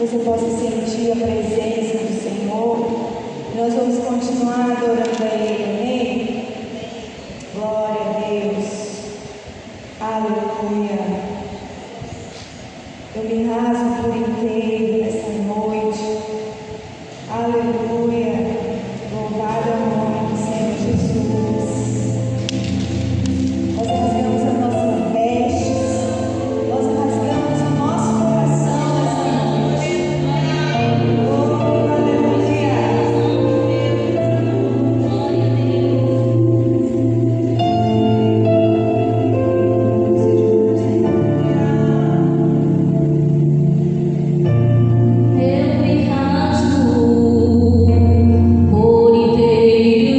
você possa sentir a presença do Senhor. Nós vamos continuar adorando a Ele, amém? Glória a Deus. Aleluia. Eu me rasgo por inteiro nessa noite. Aleluia. Louvado é o nome do Senhor Jesus. Nós rasgamos as nossas vestes. Nós rasgamos o nosso coração nessa noite. Oh, aleluia. Eu me rasgo por inteiro.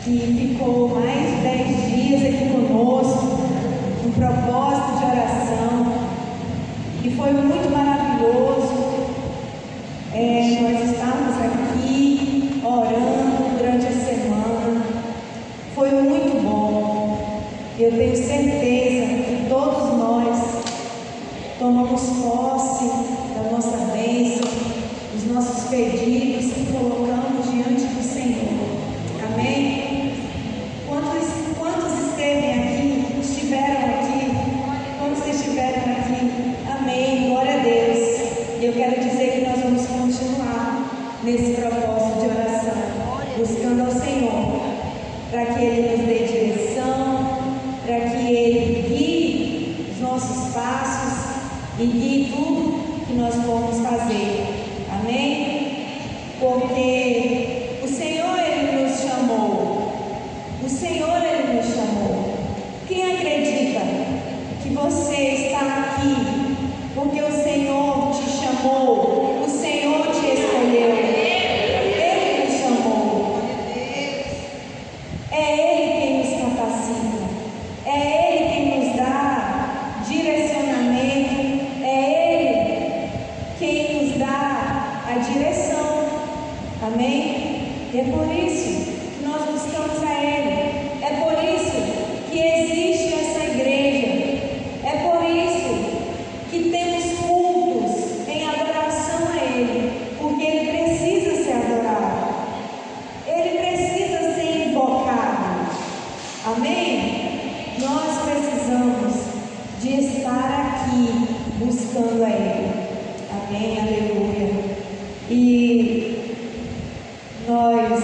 que ficou mais de 10 dias aqui conosco, um propósito de oração, e foi muito maravilhoso. Nós estávamos aqui orando durante a semana, foi muito bom. Eu tenho certeza que todos nós tomamos posse da nossa bênção, dos nossos pedidos e colocamos diante do Senhor. Amém? Quantos estiveram aqui? Quantos estiveram aqui? Amém. Glória a Deus. E eu quero dizer que nós vamos continuar nesse propósito de oração, buscando ao Senhor, para que Ele nos dê direção, para que Ele guie os nossos passos e guie tudo que nós vamos fazer. Amém? Porque o Senhor, Ele nos chamou. O Senhor, Ele nos chamou. Quem acredita que você está aqui porque o Senhor te chamou, o Senhor te escolheu, Ele nos chamou. É Ele quem nos capacita, é Ele quem nos dá direcionamento, é Ele quem nos dá a direção. Amém? E é por isso que nós buscamos a Ele, é por isso que existe essa igreja, é por isso que temos cultos em adoração a Ele, porque Ele precisa ser adorado, Ele precisa ser invocado. Amém? Nós precisamos de estar aqui buscando a Ele. Amém? Aleluia. E nós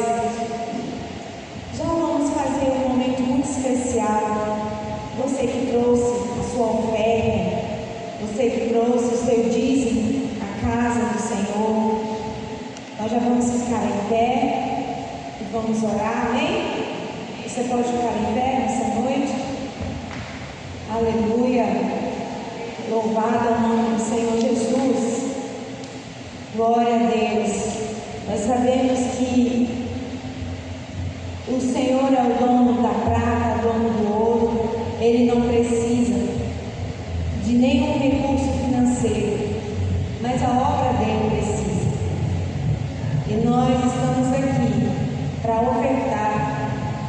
já vamos fazer um momento muito especial. Você que trouxe a sua oferta, você que trouxe o seu dízimo à casa do Senhor, nós já vamos ficar em pé e vamos orar. Amém? Você pode ficar em pé nessa noite? Aleluia. Louvado é o nome do Senhor Jesus. Glória a Deus. Nós sabemos que o Senhor é o dono da prata, o dono do ouro. Ele não precisa de nenhum recurso financeiro, mas a obra dele precisa. E nós estamos aqui para ofertar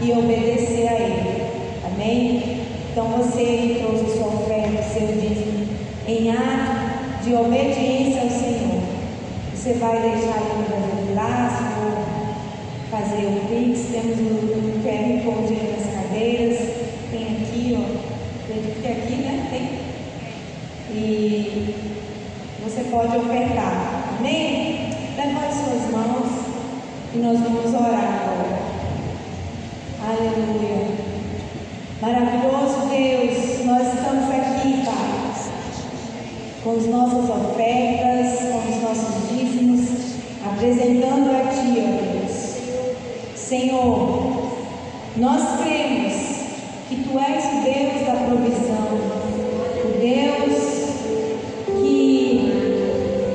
e obedecer a Ele. Amém? Então você que trouxe sua oferta, seu dízimo, em ato de obediência ao Senhor, você vai deixar aí no Brasil, ou fazer o Pix. Temos o QR Code aí nas cadeiras, tem aqui, ó, acredito que aqui, né? Tem. E você pode ofertar. Amém? Levante suas mãos e nós vamos orar agora. Aleluia. Maravilhoso Deus, nós estamos aqui, Pai, com as nossas ofertas, com os nossos dízimos, apresentando a Ti, ó Deus. Senhor, nós cremos que Tu és o Deus da provisão, o Deus que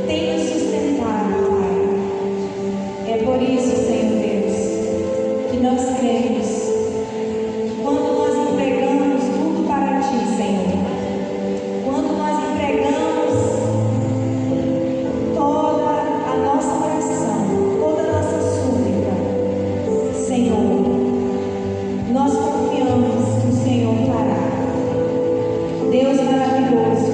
tem nos sustentado, Pai. É por isso, Senhor Deus, que nós cremos que quando nós entregamos tudo para Ti, Senhor, quando nós entregamos toda a nossa oração, toda a nossa súplica, Senhor, nós confiamos que o Senhor fará. Deus maravilhoso,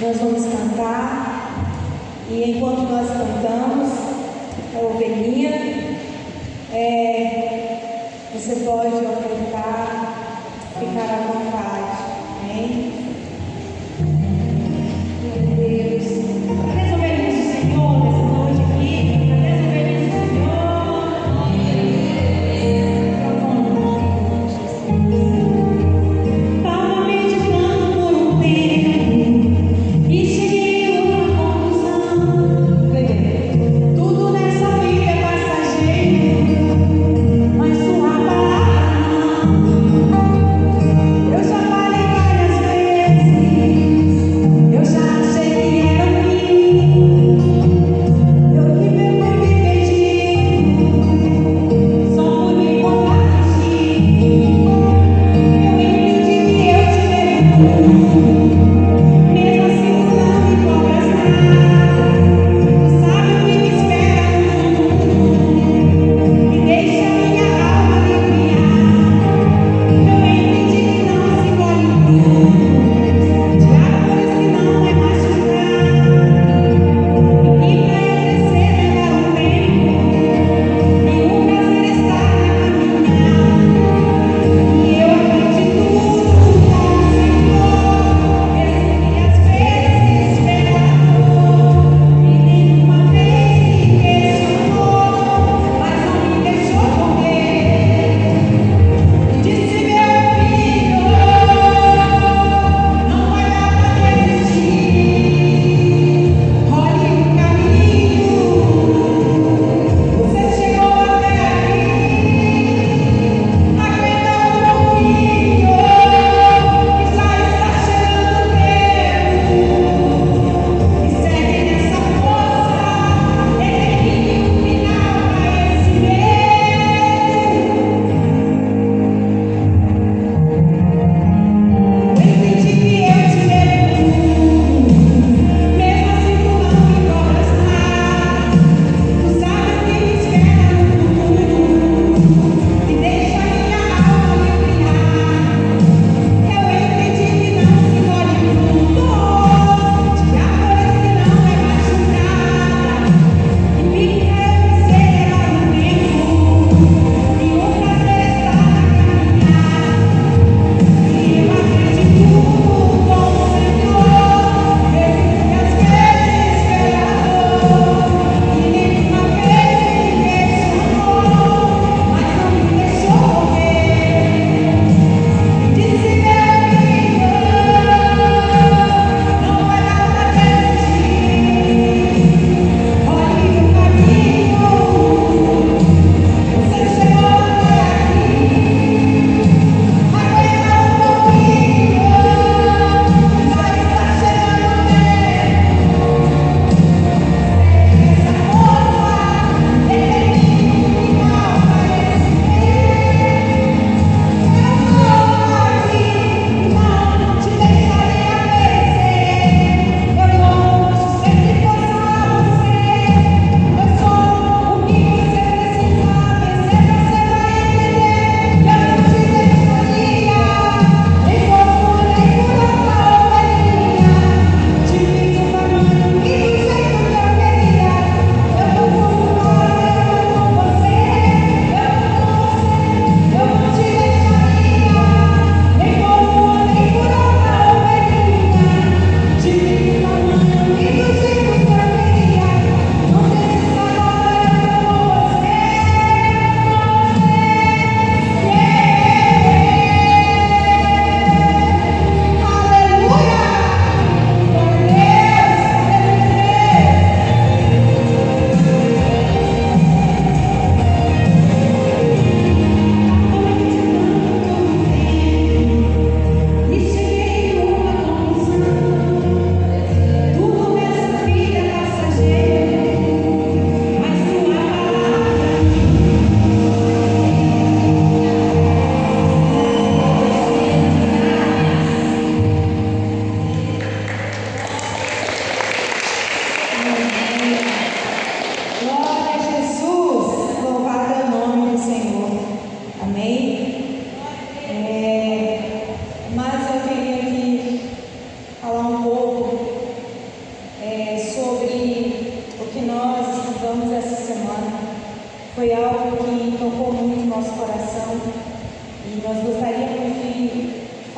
Nós vamos cantar, e enquanto nós cantamos, a ovelhinha, você pode ofertar, ficar à vontade, amém? Meu Deus, cadê as ovelhinhas do Senhor nessa noite aqui? Cadê as ovelhinhas do Senhor? Tava meditando por um tempo e cheguei a uma conclusão. Tudo nessa vida é passageiro, mas sua palavra não. Eu já falei várias vezes.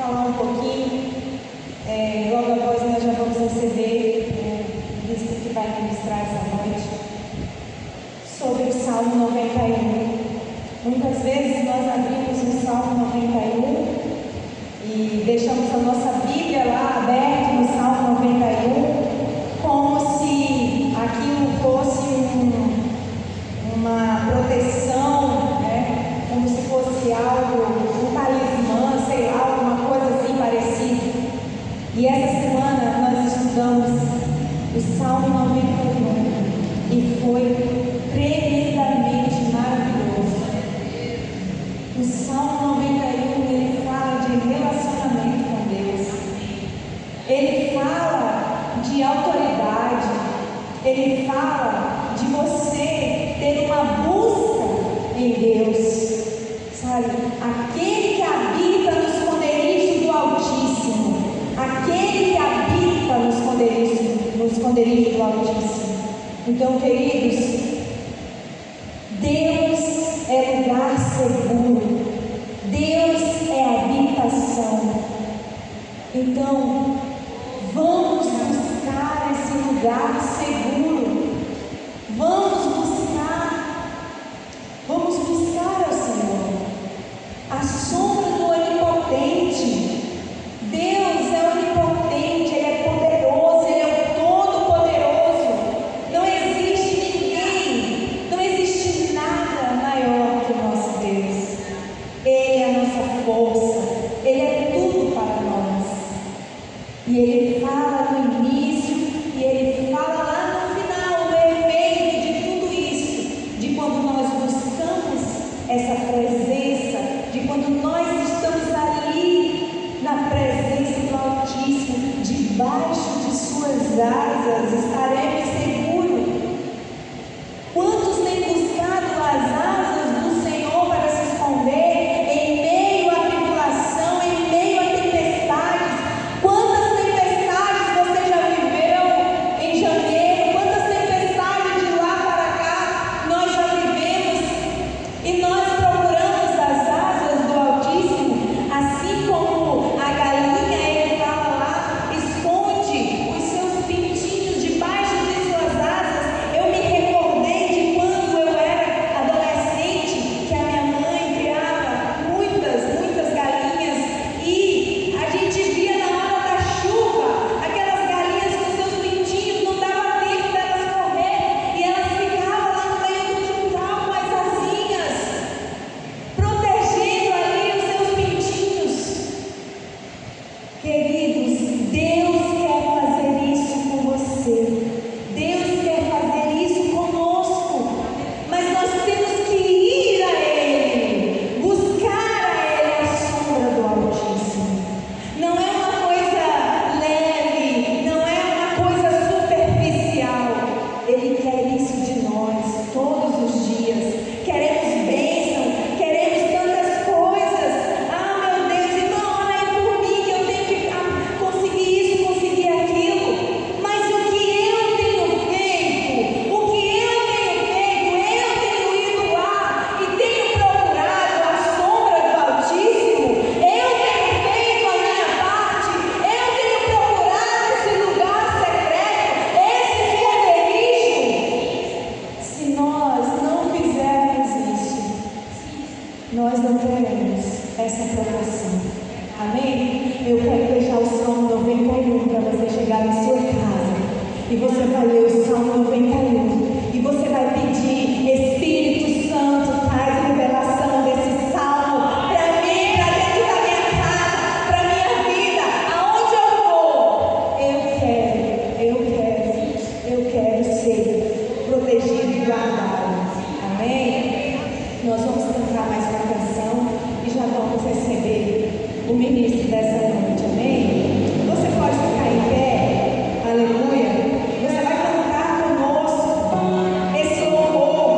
falar um pouquinho. Logo após nós já vamos receber o bispo que vai ministrar essa noite sobre o Salmo 91. Muitas vezes nós abrimos o Salmo 91 e deixamos a nossa Bíblia lá aberta no Salmo 91, como se aquilo fosse uma proteção, né? Como se fosse algo, um talismã, sei lá, alguma coisa assim parecida. E essa semana nós estudamos o Salmo 91 e foi tremendamente maravilhoso. O Salmo 91, ele fala de relacionamento com Deus, ele fala de autoridade, ele fala de você ter uma busca em Deus, sabe? Aquele que habita no esconderijo do Altíssimo, aquele que habita no esconderijo do Altíssimo. Então, queridos, Deus é lugar seguro, Deus é habitação. Então, vamos buscar esse lugar seguro, vamos buscar ao Senhor, a sombra do Onipotente. Deus é onipotente, Ele é poderoso, Ele é o Todo-Poderoso. Não existe ninguém, não existe nada maior que o nosso Deus. Ele é a nossa força, Ele é tudo para nós. E Ele fala no início e Ele fala lá no final, o efeito de tudo isso, de quando nós buscamos essa presença, de quando nós estamos ali na presença do Altíssimo, debaixo de suas asas, estaremos seguros. Quantos têm buscado as asas do Senhor para se esconder em meio à tribulação, em meio a tempestades? Quantas tempestades você já viveu em janeiro? Quantas tempestades de lá para cá nós já vivemos? E nós procuramos as asas do Altíssimo, assim como a galinha, ele fala lá, esconde os seus pintinhos debaixo de suas asas. Eu me recordei de quando eu era adolescente, que a minha mãe criava muitas galinhas, e a gente via na hora da chuva aquelas galinhas com seus pintinhos, não dava tempo delas correr, e elas ficavam lá no meio do quintal com as asinhas, protegendo ali os seus pintinhos. Queridos, Deus quer fazer isso com você, Deus quer fazer isso conosco, mas nós temos que ir a Ele, buscar a Ele a sombra do Altíssimo. Não é uma coisa leve, não é uma coisa superficial. Ele quer isso de nós todos os dias. Queremos bênção, queremos tantas coisas. Ah, meu Deus, irmão, ora aí por mim que eu tenho que conseguir isso, conseguir aquilo. Mas o que eu tenho feito, eu tenho ido lá e tenho procurado a sombra do Altíssimo. Eu tenho feito a minha parte, eu tenho procurado esse lugar secreto, esse esconderijo. Se nós não fizermos isso, nós não teremos essa promoção. Amém? Eu quero deixar o Salmo 91 para você chegar em sua casa e você vai ler o Salmo 91 e você vai pedir: Espírito Santo, traz revelação desse Salmo para mim, para dentro da minha casa, para minha vida, aonde eu for. Eu quero ser protegido e guardado. Amém? Nós vamos cantar mais uma canção e já vamos receber o ministro dessa noite. Amém? Você pode ficar em pé. Aleluia. Você vai cantar conosco esse louvor.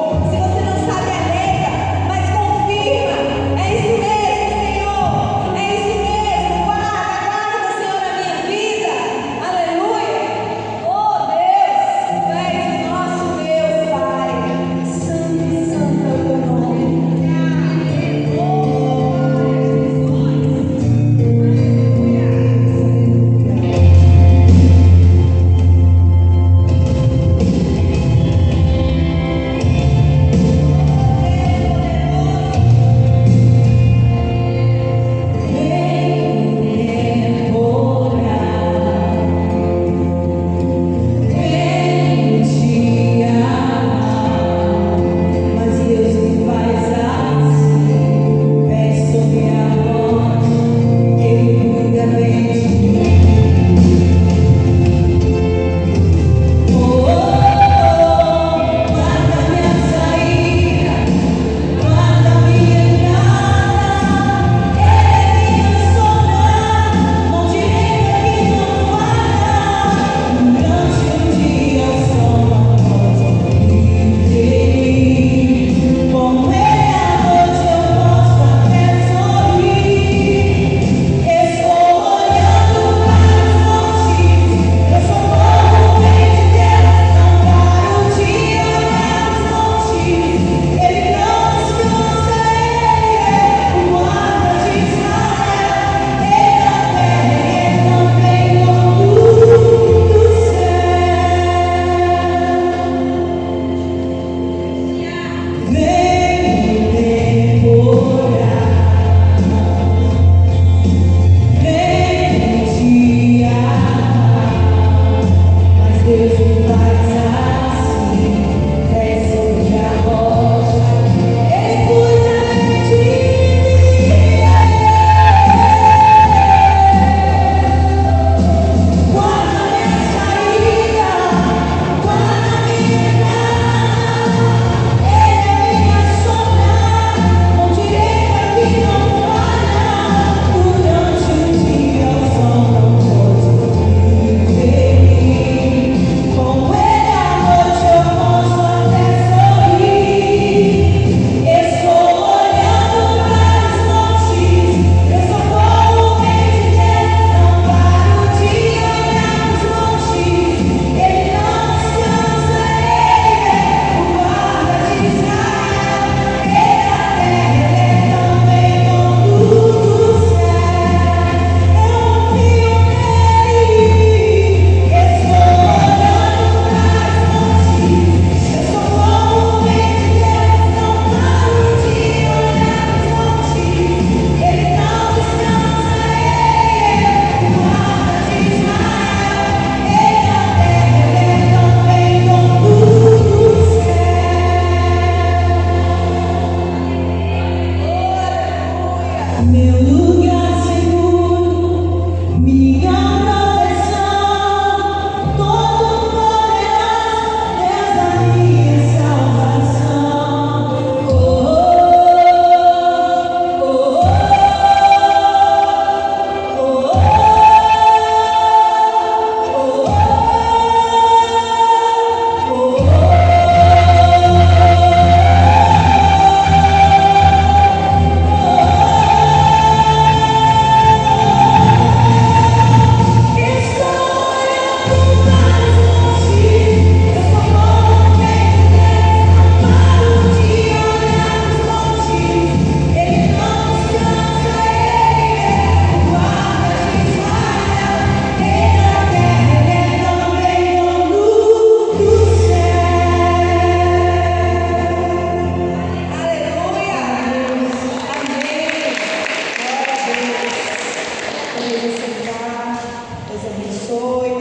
pode sentar. Deus abençoe.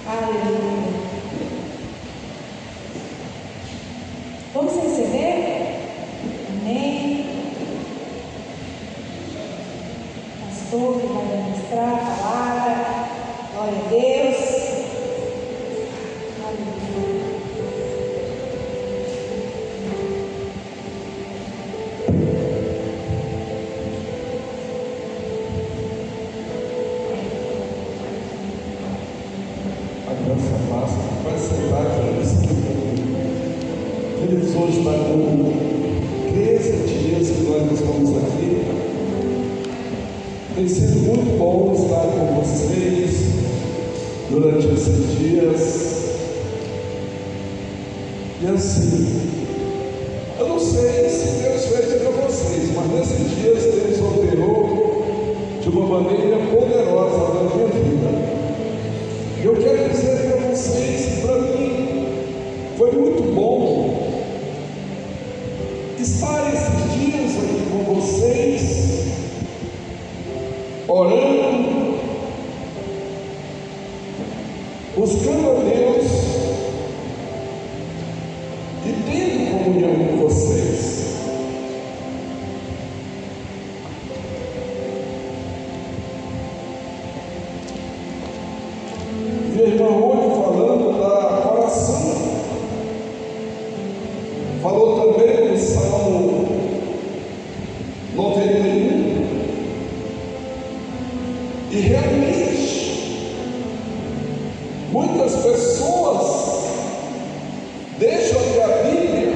Aleluia. Vamos receber? Amém. Pastor que vai ministrar a palavra. Glória a Deus. Aleluia. Vai sentar, feliz hoje está com 13 dias que nós estamos aqui. Tem sido muito bom estar com vocês durante esses dias. E assim, eu não sei se Deus fez para vocês, mas nesses dias Deus operou de uma maneira poderosa na minha vida. Eu quero dizer para vocês, para mim, foi muito bom estar esses dias aqui com vocês, orando, buscando a Deus e tendo comunhão com vocês. E a irmã Rony falando da oração, falou também do Salmo 91, e realmente muitas pessoas deixam a Bíblia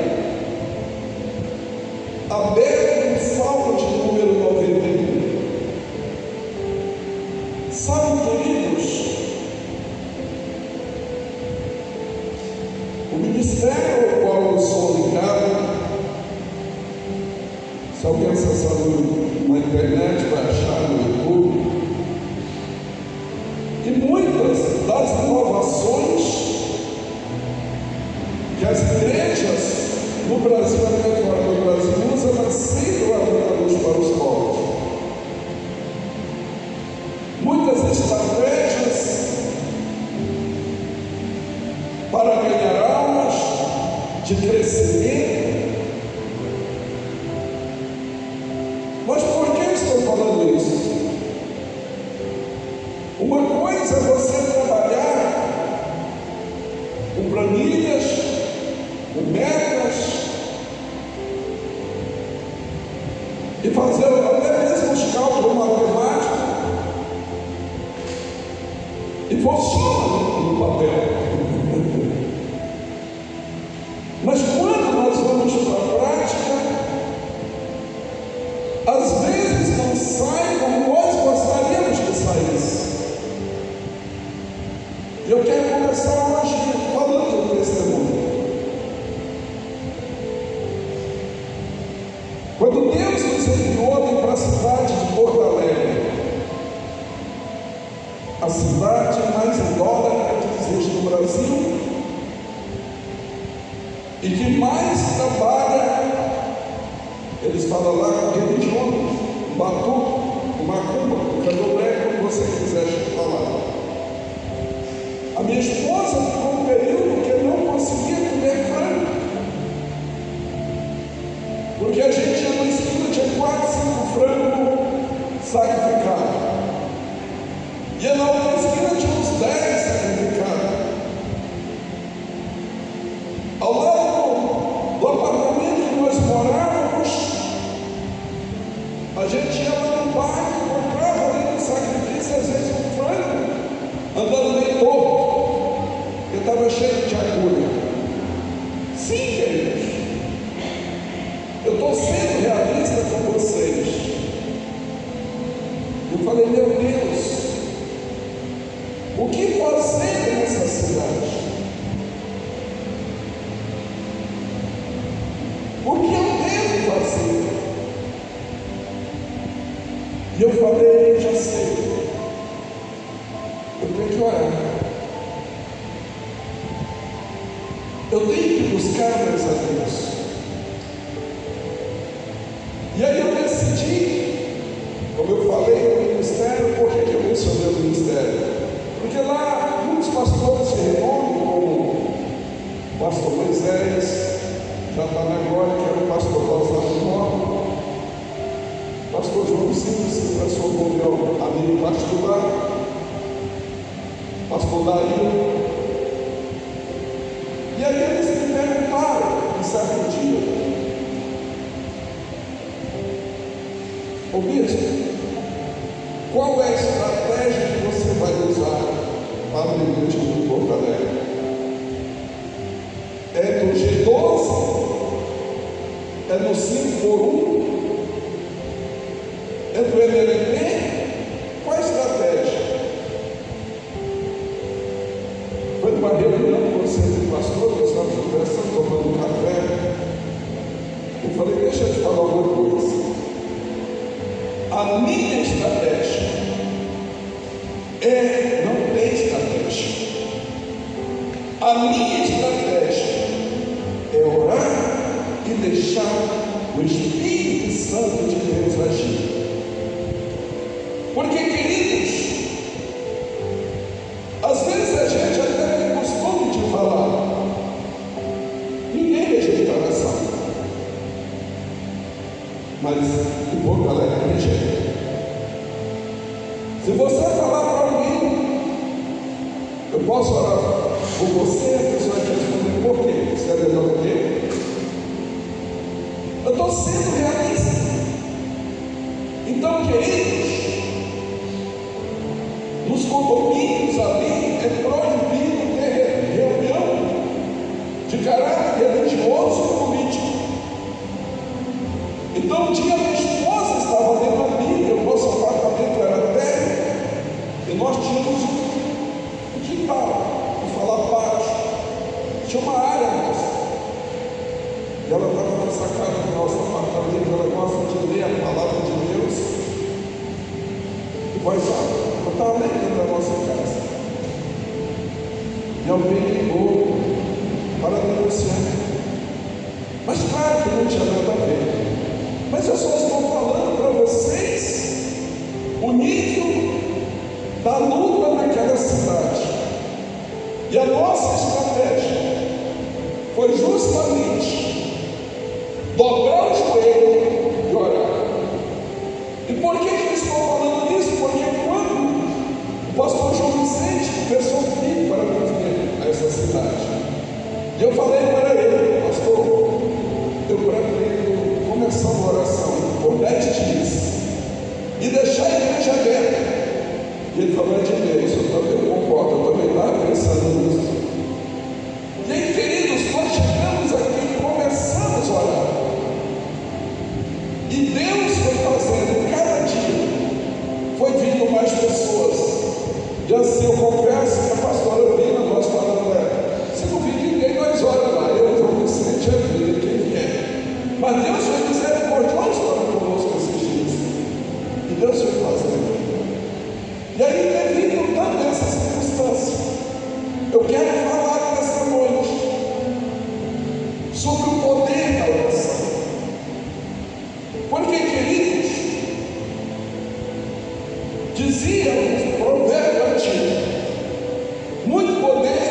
aberta no Salmo de número 91. Sabe, queridos, o ministério ao qual eu sou ligado, se alguém acessar na internet vai achar no YouTube, e muitas das inovações que as igrejas no Brasil e fora do Brasil usam nasceram a luz para os povos. Muitas estratégias para ganhar almas, de crescimento. Mas por que estou falando isso? Uma coisa é você trabalhar com planilhas, com metas, e fazer até mesmo os cálculos matemáticos, e funciona no papel. Mas quando nós vamos para a prática, às vezes não sai como nós gostaríamos que saísse. Eu quero começar hoje falando do testemunho. Quando Deus nos enviou para a cidade de Porto Alegre, a cidade mais idólatra que existe no Brasil, e que mais trabalha, eles falam lá com religião, batuque, macumba, candomblé, como você quiser falar. A minha esposa ficou um período que eu não conseguia comer frango, porque a gente ia na esquina, tinha 4, 5 frangos sacrificados, e na outra esquina tinha uns 10 sacrificados. Ao lado do apartamento que nós morávamos, a gente ia lá no bairro e comprava ali no sacrifício, às vezes um frango, andando meio torto, porque estava cheio de agulha. Sim, queridos, eu estou sendo realista com vocês. Eu falei, meu Deus, o que fazer nessa cidade? O que eu devo fazer? E eu falei, já sei, eu tenho que orar, eu tenho que buscar mais a Deus. E aí eu decidi, como eu falei no ministério, por Silvio se transformou em meu amigo particular, pastor Dario. E aí eles me perguntaram, em certo dia: ô bispo, qual é a estratégia que você vai usar para o igreja de Porto Alegre? É do G12? É no 5x1? É do MLP? Qual a estratégia? Foi numa reunião com você de pastor, nós estávamos conversando, tomando café. Eu falei: deixa eu te falar uma coisa. A minha estratégia não tem estratégia. A minha estratégia é orar e deixar o Espírito Santo de Deus agir. Porque, queridos, às vezes a gente até tem costume de falar: ninguém rejeita a oração, mas em Porto Alegre rejeita. Se você falar para alguém: eu posso orar por você, a pessoa vai responder: por quê? Você é melhor que eu? Eu estou sendo realista. Então, queridos, nos condomínios ali é proibido ter reunião de caráter religioso e político. Então, um dia minha esposa estava lendo a Bíblia, o nosso apartamento era térreo, e nós tínhamos um quintal, vou falar baixo, tinha uma área nossa. E ela estava na sacada do nosso apartamento, ela gosta de ler a palavra de Deus em voz alta. Ela estava lendo da nossa casa. E alguém ligou para denunciar. Mas claro que não tinha nada a ver. Mas eu só estou falando para vocês o nível da luta naquela cidade. E a nossa estratégia foi justamente dobrar o joelho e orar. E por que eu estou falando isso? Porque quando o pastor João Vicente começou a vir para vir a essa cidade, e eu falei para ele: pastor, eu pretendo começar uma oração por 10 dias e deixar a igreja aberta. E ele falou: é de Deus, eu também concordo, eu também estava pensando nisso. E aí, queridos, nós chegamos aqui e começamos a orar. E Deus foi fazendo, cada dia foi vindo mais pessoas. E assim eu confesso que a pastora Vina, nós falamos: se não vir ninguém, nós oramos lá. Eu, João Vicente, a vida, quem vier. Mas Deus foi misericordioso para conosco esses dias. E Deus foi fazendo. E aí, devido tanto a essas circunstâncias, eu quero falar nessa noite sobre o poder da oração. Porque, queridos, dizia o provérbio antigo: muito poder,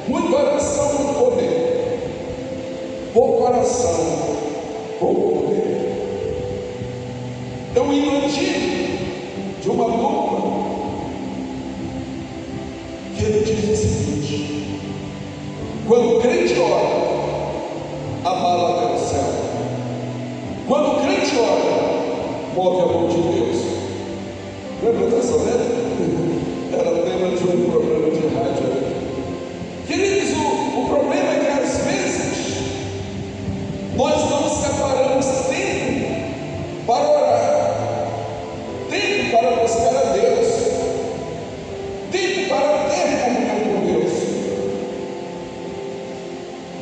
muita oração, muito poder. Pouca oração, pouco poder. É um hino antigo de uma dupla que ele diz o seguinte: quando o crente ora, abala até o céu. Quando o crente ora, move a mão de Deus. Lembra dessa letra? Era tema de um programa de rádio. Queridos, o problema é que às vezes nós não separamos tempo para orar, tempo para buscar a Deus, tempo para ter comunhão com Deus.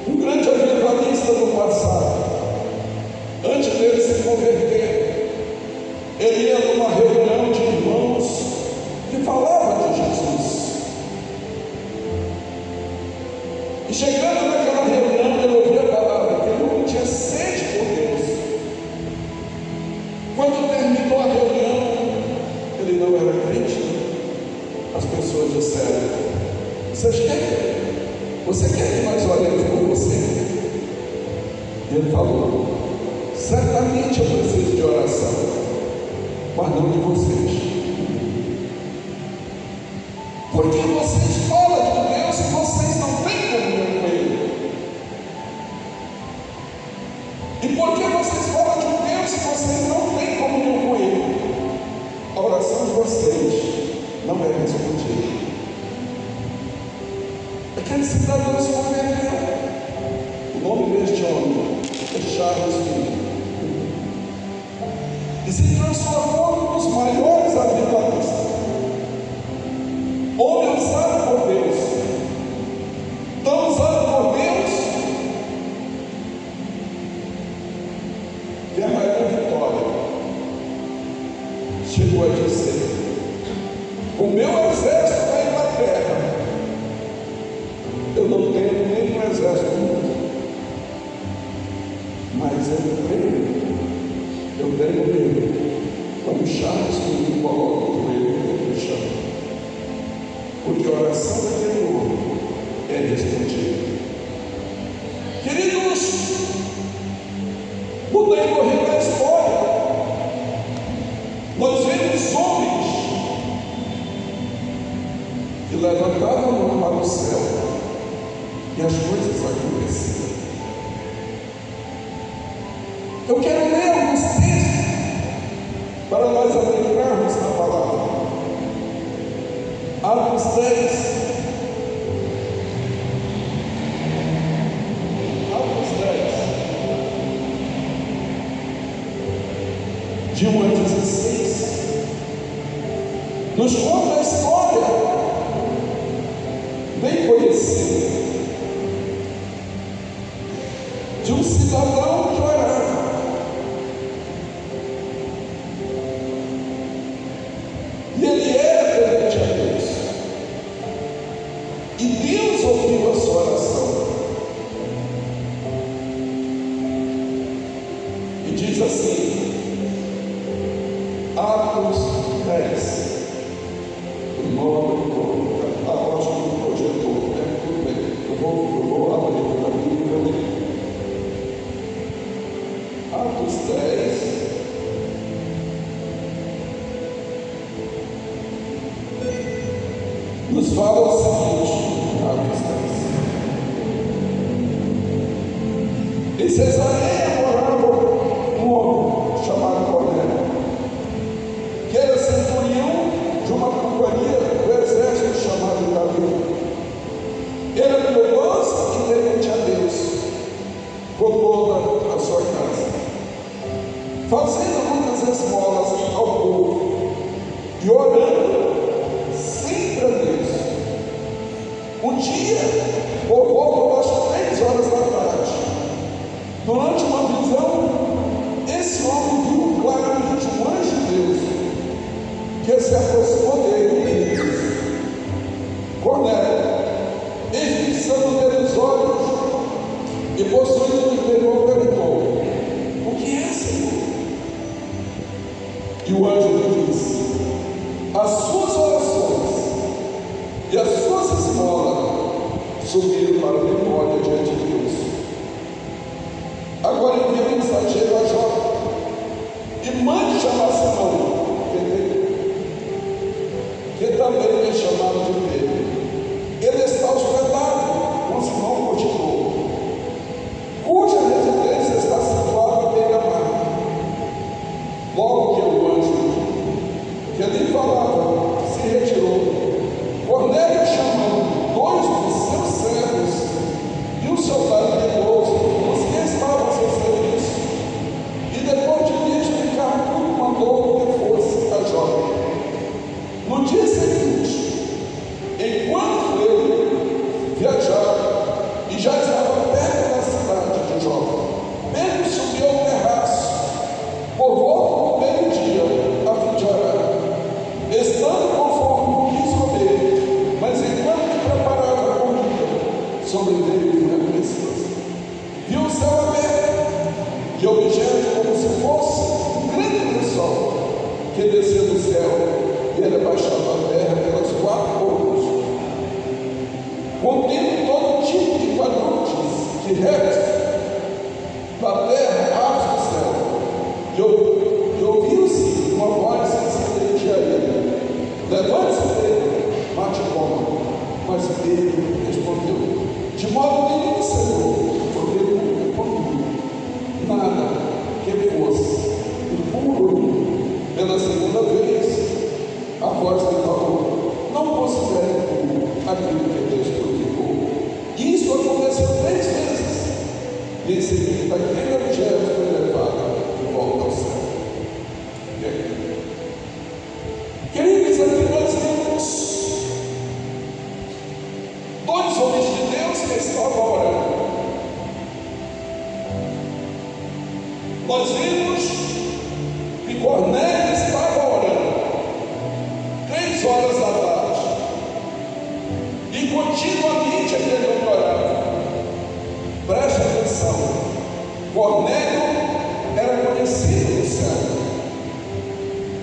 Um grande avivalista do passado, antes dele se converter, ele ia numa reunião de irmãos que falava de Jesus. E chegando naquela reunião, ele ouvia a palavra, que ele não tinha sede por Deus. Quando terminou a reunião, ele não era crente. As pessoas disseram: você quer que nós oremos por você? E ele falou: certamente eu preciso de oração. mas não de vocês. Porque vocês falam de Deus e vocês não têm comunhão com Ele. E porque vocês falam de Deus e vocês não têm comunhão com Ele, a oração de vocês não é respondida. Aquele cidadão se converteu. O nome deste homem é Charles Finney. E se transformou num dos maiores avivalistas. Homem usado por Deus, tão usado por Deus, que a rainha Vitória chegou a dizer: o meu exército da Inglaterra, eu não tenho nem um exército muito, mas eu tenho ele, como Charles Finney coloca o joelho no chão. Porque a oração daquele homem é respondida. Queridos, no decorrer da história, nós vemos homens que levantavam a mão para o céu e as coisas aconteciam. Eu quero ler alguns textos para nós adentrarmos na palavra. Atos 10. Atos 10. De 1 a 16. Nos conta a história bem conhecida de um cidadão que orava. E ele era perante a Deus. E Deus ouviu a sua oração. E diz assim, Atos 10. O nome do apóstolo do projetor. Tudo bem. Eu vou abrir para mim e ler. Atos 10. Nos fala o seguinte, Atos 10. Em Cesareia morava um homem chamado Cornélio, que era centurião de uma companhia do exército chamado Davi. Era piedoso e temente a Deus com toda a sua casa, fazendo muitas esmolas ao povo e orando sempre a Deus. Um dia, por volta das 3 horas da tarde, durante uma visão, esse homem viu claramente um anjo de Deus que se aproximou dele e disse: Cornélio. Eis que, fixando nele os olhos e possuindo o interior, perguntou: o que é, Senhor? E o anjo lhe disse: as suas orações e as suas esmolas subiram para a memória diante de Deus. Agora envia um mensageiro a Jope e mande chamar Simão, que também é chamado de Pedro. Ele está hospedado com Simão Curtidor, cuja residência está situada em beira-mar. Logo que o anjo que ali falava se retirou, Cornélio, chamando 2 dos seus servos e um soldado piedoso, os que estavam a seu serviço, e depois de lhe explicar tudo, mandou que fosse a Jope. No dia seguinte, enquanto ele viajava e já estava perto da cidade de Jope, Pedro subiu ao terraço por volta do meio-dia a fim de orar, estando conforme quis comer, mas enquanto preparava a comida, sobreveio a presença. Viu o céu aberto e objeto como se fosse um grande lençol que descia do céu e era baixado à terra pelas 4 pontas, contendo todo tipo de quadrúpedes, de répteis, da terra, aves do céu. E ouviu-se uma voz levante-se, Pedro, mate e coma. Mas Pedro respondeu: de modo nenhum, Senhor, porque eu comi nada que fosse impuro. Pela segunda vez, a voz lhe falou: não considere impuro aquilo que Deus purificou. E isso aconteceu 3 vezes. E em seguida, aquele objeto foi levado de volta ao céu. Queridos, aqui nós temos 2 homens de Deus que estavam orando. Nós vimos que Cornélio estava orando 3 horas da tarde e continuamente aquele homem orava. Preste atenção, Cornélio era conhecido no céu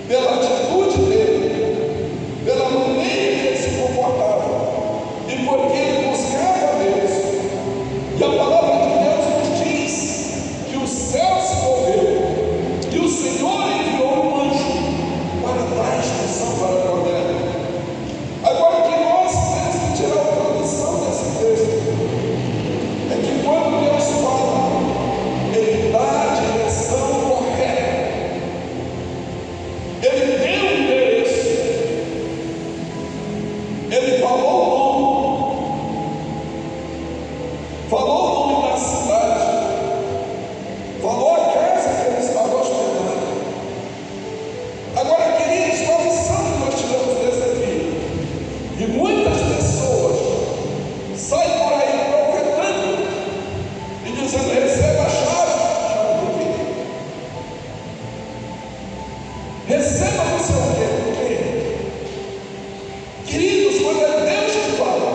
pela atitude dele, pela maneira que ele se comportava e porque ele buscava Deus. E a palavra de Deus nos diz que o céu se moveu e o Senhor enviou um anjo para dar instrução para Cornélio. Agora, que nós temos que tirar uma lição desse texto é que quando Deus fala, Ele dá a direção correta. Ele deu o endereço. Ele falou o nome. Falou o nome da cidade. Falou a casa que ele estava hospedando. Agora, queridos, qual a lição que nós tiramos desse aqui? E muitas pessoas saem por aí profetando e dizendo: receba a chave. Chave do quê? Receba no seu quê? Por quê? Queridos, quando é Deus que fala,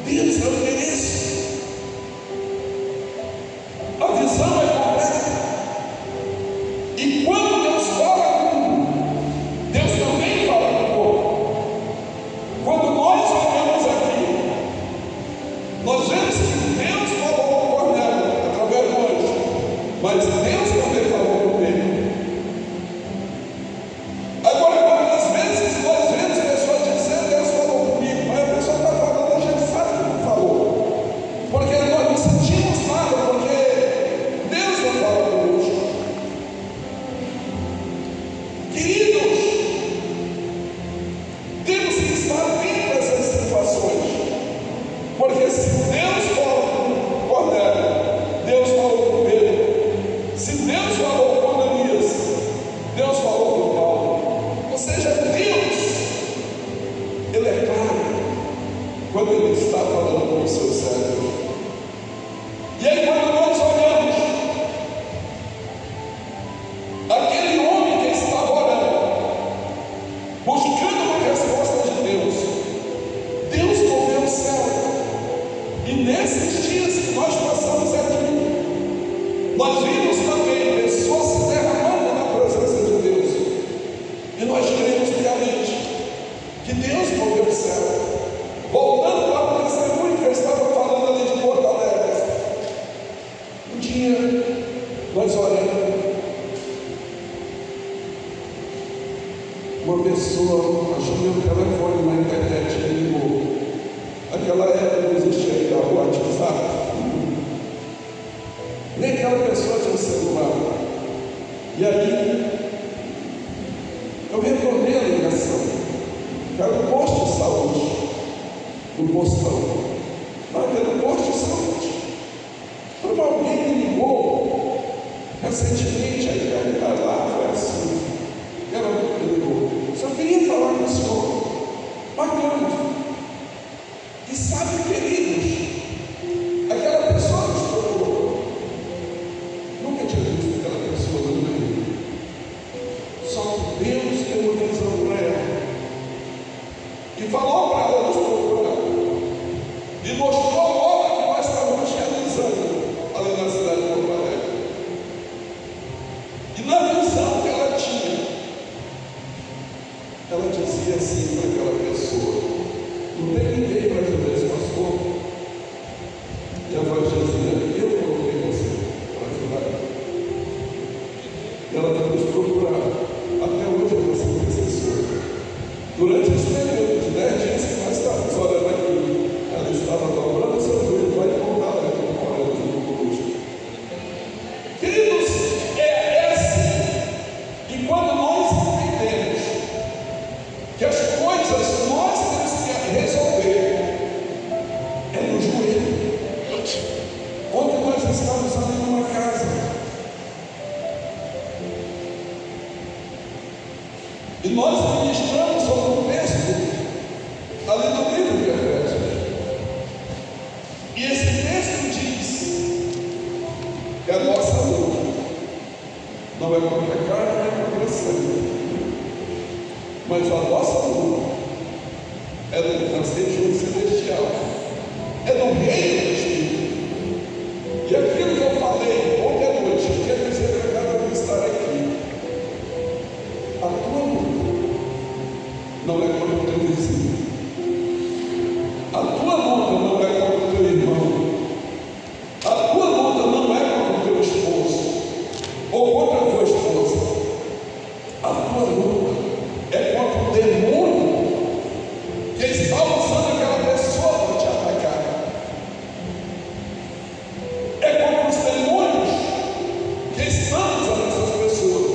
Deus é o endereço. A visão é completa. E quando Deus fala com um, Deus também fala com o outro. Quando nós olhamos aqui, nós vemos que Deus falou com Cornélio através do anjo, mas Deus também falou com Pedro. Agora, quantas vezes nós vemos pessoas dizendo: Deus falou comigo, mas a pessoa está falando, a gente sabe que não falou, porque nós não sentimos nada, porque Deus não fala conosco. Queridos, temos que estar atentos a essas situações, porque se Deus falou com Cornélio, Deus falou com Pedro. Se Deus falou com Ananias, Deus falou com Paulo. Ou seja, Deus, Ele é claro quando Ele está falando com os seus servos. E aí, quando nós olhamos aquele homem que estava orando, buscando uma resposta de Deus, Deus moveu o céu. E nesses dias que nós passamos aqui, nós vimos também pessoas se derramando na presença de Deus. E nós cremos piamente que Deus moveu o céu. Voltando para o testemunho que eu estava falando ali de Porto Alegre. Um dia, nós orando, uma pessoa achou meu telefone na internet e ligou. Naquela época não existia ainda o WhatsApp. Nem aquela pessoa tinha celular. E aí, eu retornei a ligação. Era no posto de saúde, no postão. Mas era no posto de saúde. Quando alguém me ligou, recentemente, aí lá, foi assim. Ela me ligou: só queria falar com o senhor. Bacana. E sabe, queridos, aquela pessoa que estou, nunca tinha visto aquela pessoa na minha vida. Só que Deus deu uma visão para ela e falou para ela nos procurar e mostrou a obra que nós estávamos realizando ali na cidade de Porto Alegre. E na visão que ela tinha, ela dizia assim para aquela pessoa: não tem ninguém para ajudar esse pastor. E a voz dizia: eu coloquei você para ajudar. E ela nos procurou. E nós ministramos sobre um texto ali no livro de Efésios. E esse texto diz que a nossa luta não é contra a carne, nem contra a sangue, mas a nossa luta é nas regiões celestiais, é no reino do Espírito. E aquilo que eu falei ontem à noite, eu quero dizer para cada um que está aqui: a tua luta não é contra o teu vizinho, a tua luta não é contra o teu irmão, a tua luta não é contra o teu esposo ou contra a tua esposa. A tua luta é contra o demônio que está usando aquela pessoa para te atacar. É contra os demônios que estão usando essas pessoas.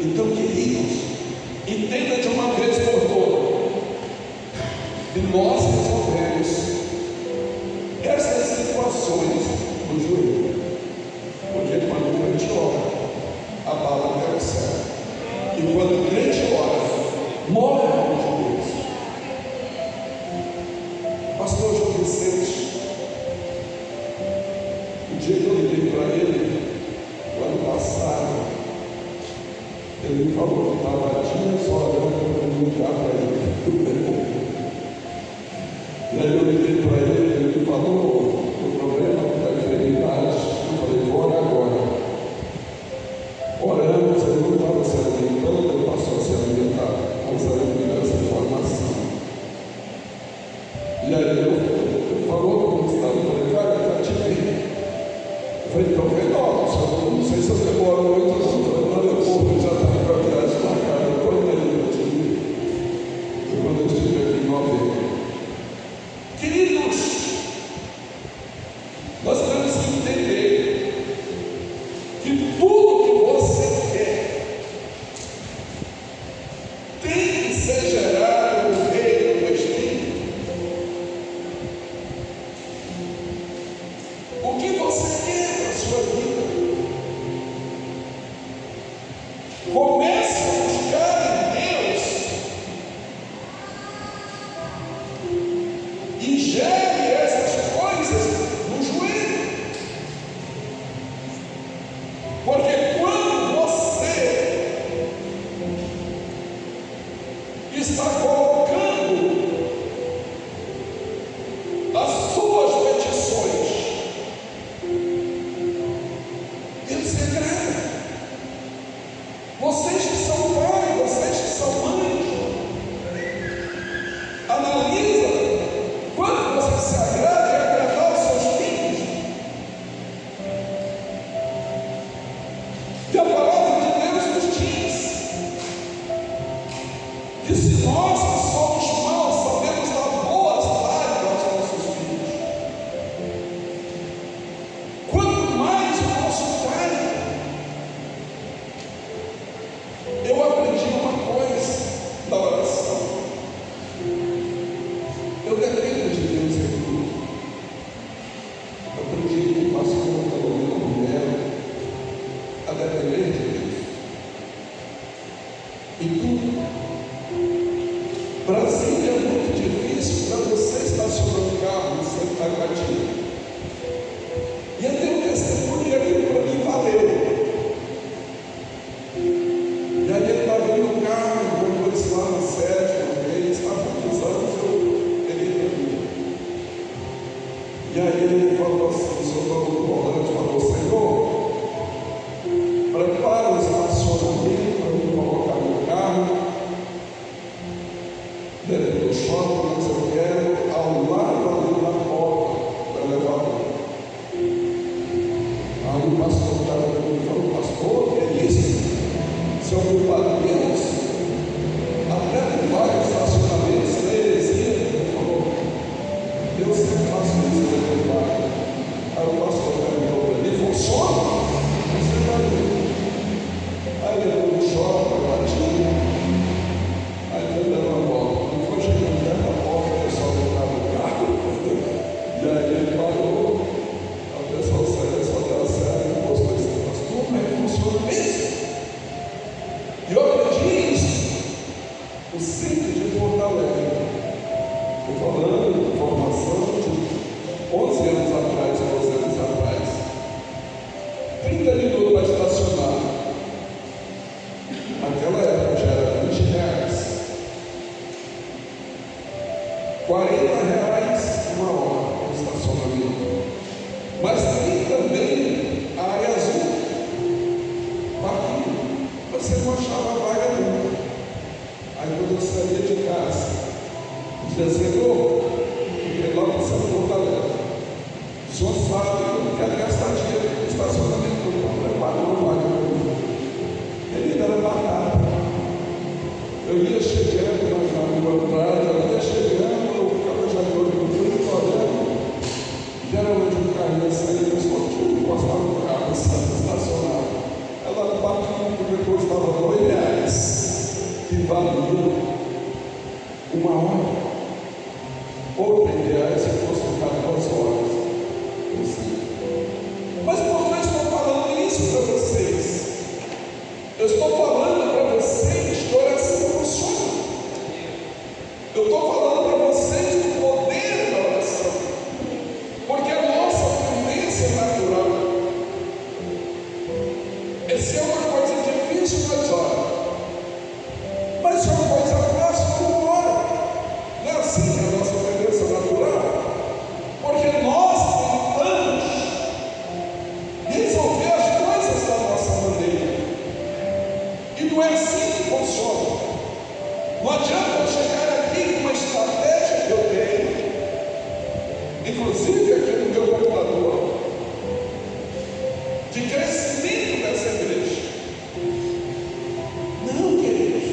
Então, queridos, entenda de uma vez por todas que nós resolvemos essas situações no joelho, porque quando o crente ora, a bala até o céu, e quando o crente ora, morre os joelhos. Pastor João Vicente, o dia que eu liguei para ele, o ano passado, ele me falou que estava dias orando para eu ligar para ele. E aí eu liguei para ele, ele me falou do problema da enfermidade. Eu falei: ora agora. Oramos, ele não estava se alimentando, ele passou a se alimentar, mas ele essa informação. E aí ele falou como estava, eu falei: cara, está te vendo? Eu falei: então vem logo, eu não sei se eu demoro muito, não. Eu falei: não, eu já está para a viagem marcada, eu estou indo, eu te digo. E quando eu estive aqui em novembro. Queridos, nós temos que entender que tudo que você quer tem que ser gerado no reino do Espírito. O que você quer na sua vida? Comece a buscar em Deus e gere essas coisas no joelho. Porque quando você está colocando as suas petições, Deus se agrada. Vocês que são pais, vocês que são mães, analisa quando você se agrada em agradar os seus filhos. Que a palavra de Deus nos diz que se nós que somos maus sabemos dar boas dádivas aos nossos filhos, quanto mais o nosso pai. Eu aprendi uma coisa da oração: eu dependo de Deus em tudo. Eu aprendi com o pastor Carolina Romero a depender de Deus em tudo. Brasília é muito difícil para você estacionar um carro e você está batido. E eu tenho um testemunho e aquilo para mim valeu. E aí ele estava indo no carro, encontrou esse lá na sétima vez, há muitos anos eu peguei para mim. E aí ele falou assim, o senhor falou do volante, falou: Senhor, prepara o estacionamento para eu colocar meu carro dentro do shopping, mas eu quero ao lado ali da porta para levar. Aí o pastor estava comigo e falou: pastor, que é isso? Se eu culpar Deus, até com vários estacionamentos da heresia, ele falou: Deus sempre faz isso, eu culpar. Aí o pastor perguntou para ele: funciona? Você vai ver. Aí ele foi no shopping, batia, aí foi dando uma volta. E foi chegando perto da porta, o pessoal entrava no carro, e aí ele parou, o pessoal saiu da série, postou esse pastor, como é que funciona mesmo? E eu aprendi informação de 11 anos atrás, 12 anos atrás. 30 minutos para estacionar. Naquela época já era R$20. R$40 uma hora de estacionamento. Mas tem também a área azul. Parquinho. Você não achava vaga nunca. Aí quando eu saía de casa, dizia, Senhor, porque logo você não fortalece. O senhor sabe que eu não quero gastar dinheiro no estacionamento, eu não preparo uma vaga para mim. Ele era batata. Eu ia chegando na rua atrás, eu ia chegando, eu ficava já de olho no frio, olhando. Geralmente o carro ia sair, eu só tinha encostado no carro, estacionado. Ela bateu, porque depois estava R$2, que valia uma hora. Ou R$3 se fosse ficar 2 horas. Mas por que eu estou falando isso para vocês? Eu estou falando para vocês que oração funciona. Eu estou falando para vocês do poder da oração. Porque a nossa tendência natural é ser uma coisa difícil, mas ora. Mas se é uma coisa fácil, não ora. Não é assim a nossa tendência natural? Porque nós tentamos resolver as coisas da nossa maneira. E não é assim que funciona. Não adianta eu chegar aqui com uma estratégia que eu tenho, inclusive aqui no meu computador, de crescimento dessa igreja. Não, queridos.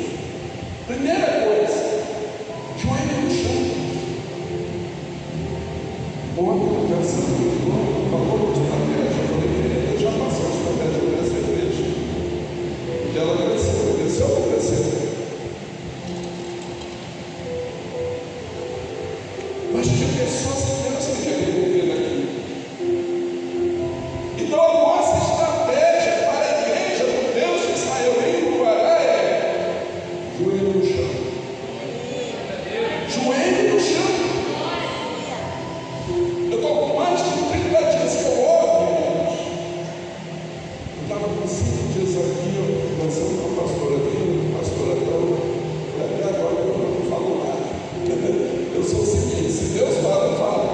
Primeira coisa, joelho no chão. Ontem, pensando no irmão, falou de estratégia. Eu falei, querida, eu já passei a estratégia dessa igreja. E ela cresceu ou cresceu? Mas tinha pessoas que Deus me quer envolver aqui. Então a nossa estratégia para a igreja do Deus de Israel em Uruguará é joelho no chão. Joelho no chão. Eu estou com mais de 30 dias que eu oro, irmãos. Eu estava com 5 dias aqui, dançando com a pastora aqui, pastora Dona. Até agora eu não falo nada. Eu sou o seguinte, se Deus fala, eu falo.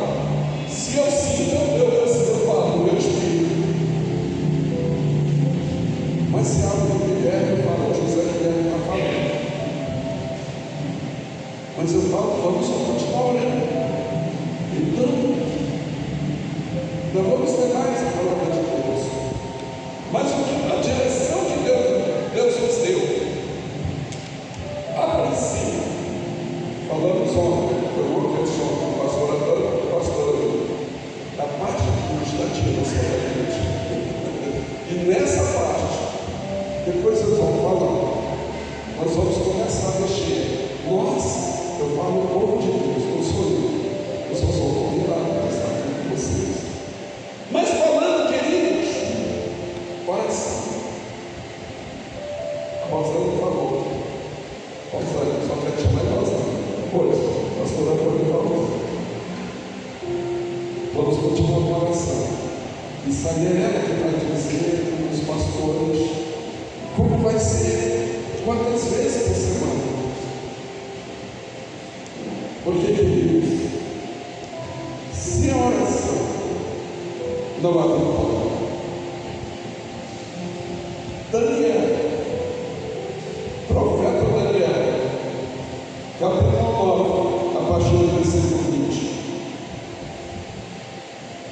Se eu sinto, eu falo, eu espírito. Mas se algo não vier, eu falo, José Guilherme está falando. Mas eu falo, vamos só continuar orando. Então, não vamos ter mais a palavra de Deus. Mas a direção que Deus nos deu. A princípio, falamos ontem, foi ontem com o pastor Antônio e o pastor Antônio, da parte administrativa da sua igreja. E nessa parte, depois vocês vão falar, nós vamos começar a mexer. Nós, eu falo o povo de Deus, não sou eu só sou convidado para estar aqui com vocês. Mas falando, queridos, oração. A Rosana falou. Rosana, só quero te chamar de Rosana. Pois, a pastora Antônio falou. Vamos continuar com a oração. Isso aí é ela que vai dizer para os pastores como vai ser, quantas vezes por semana. Porque, queridos, se a oração não há vitória. Daniel, profeta Daniel, capítulo 9, a partir do versículo 20,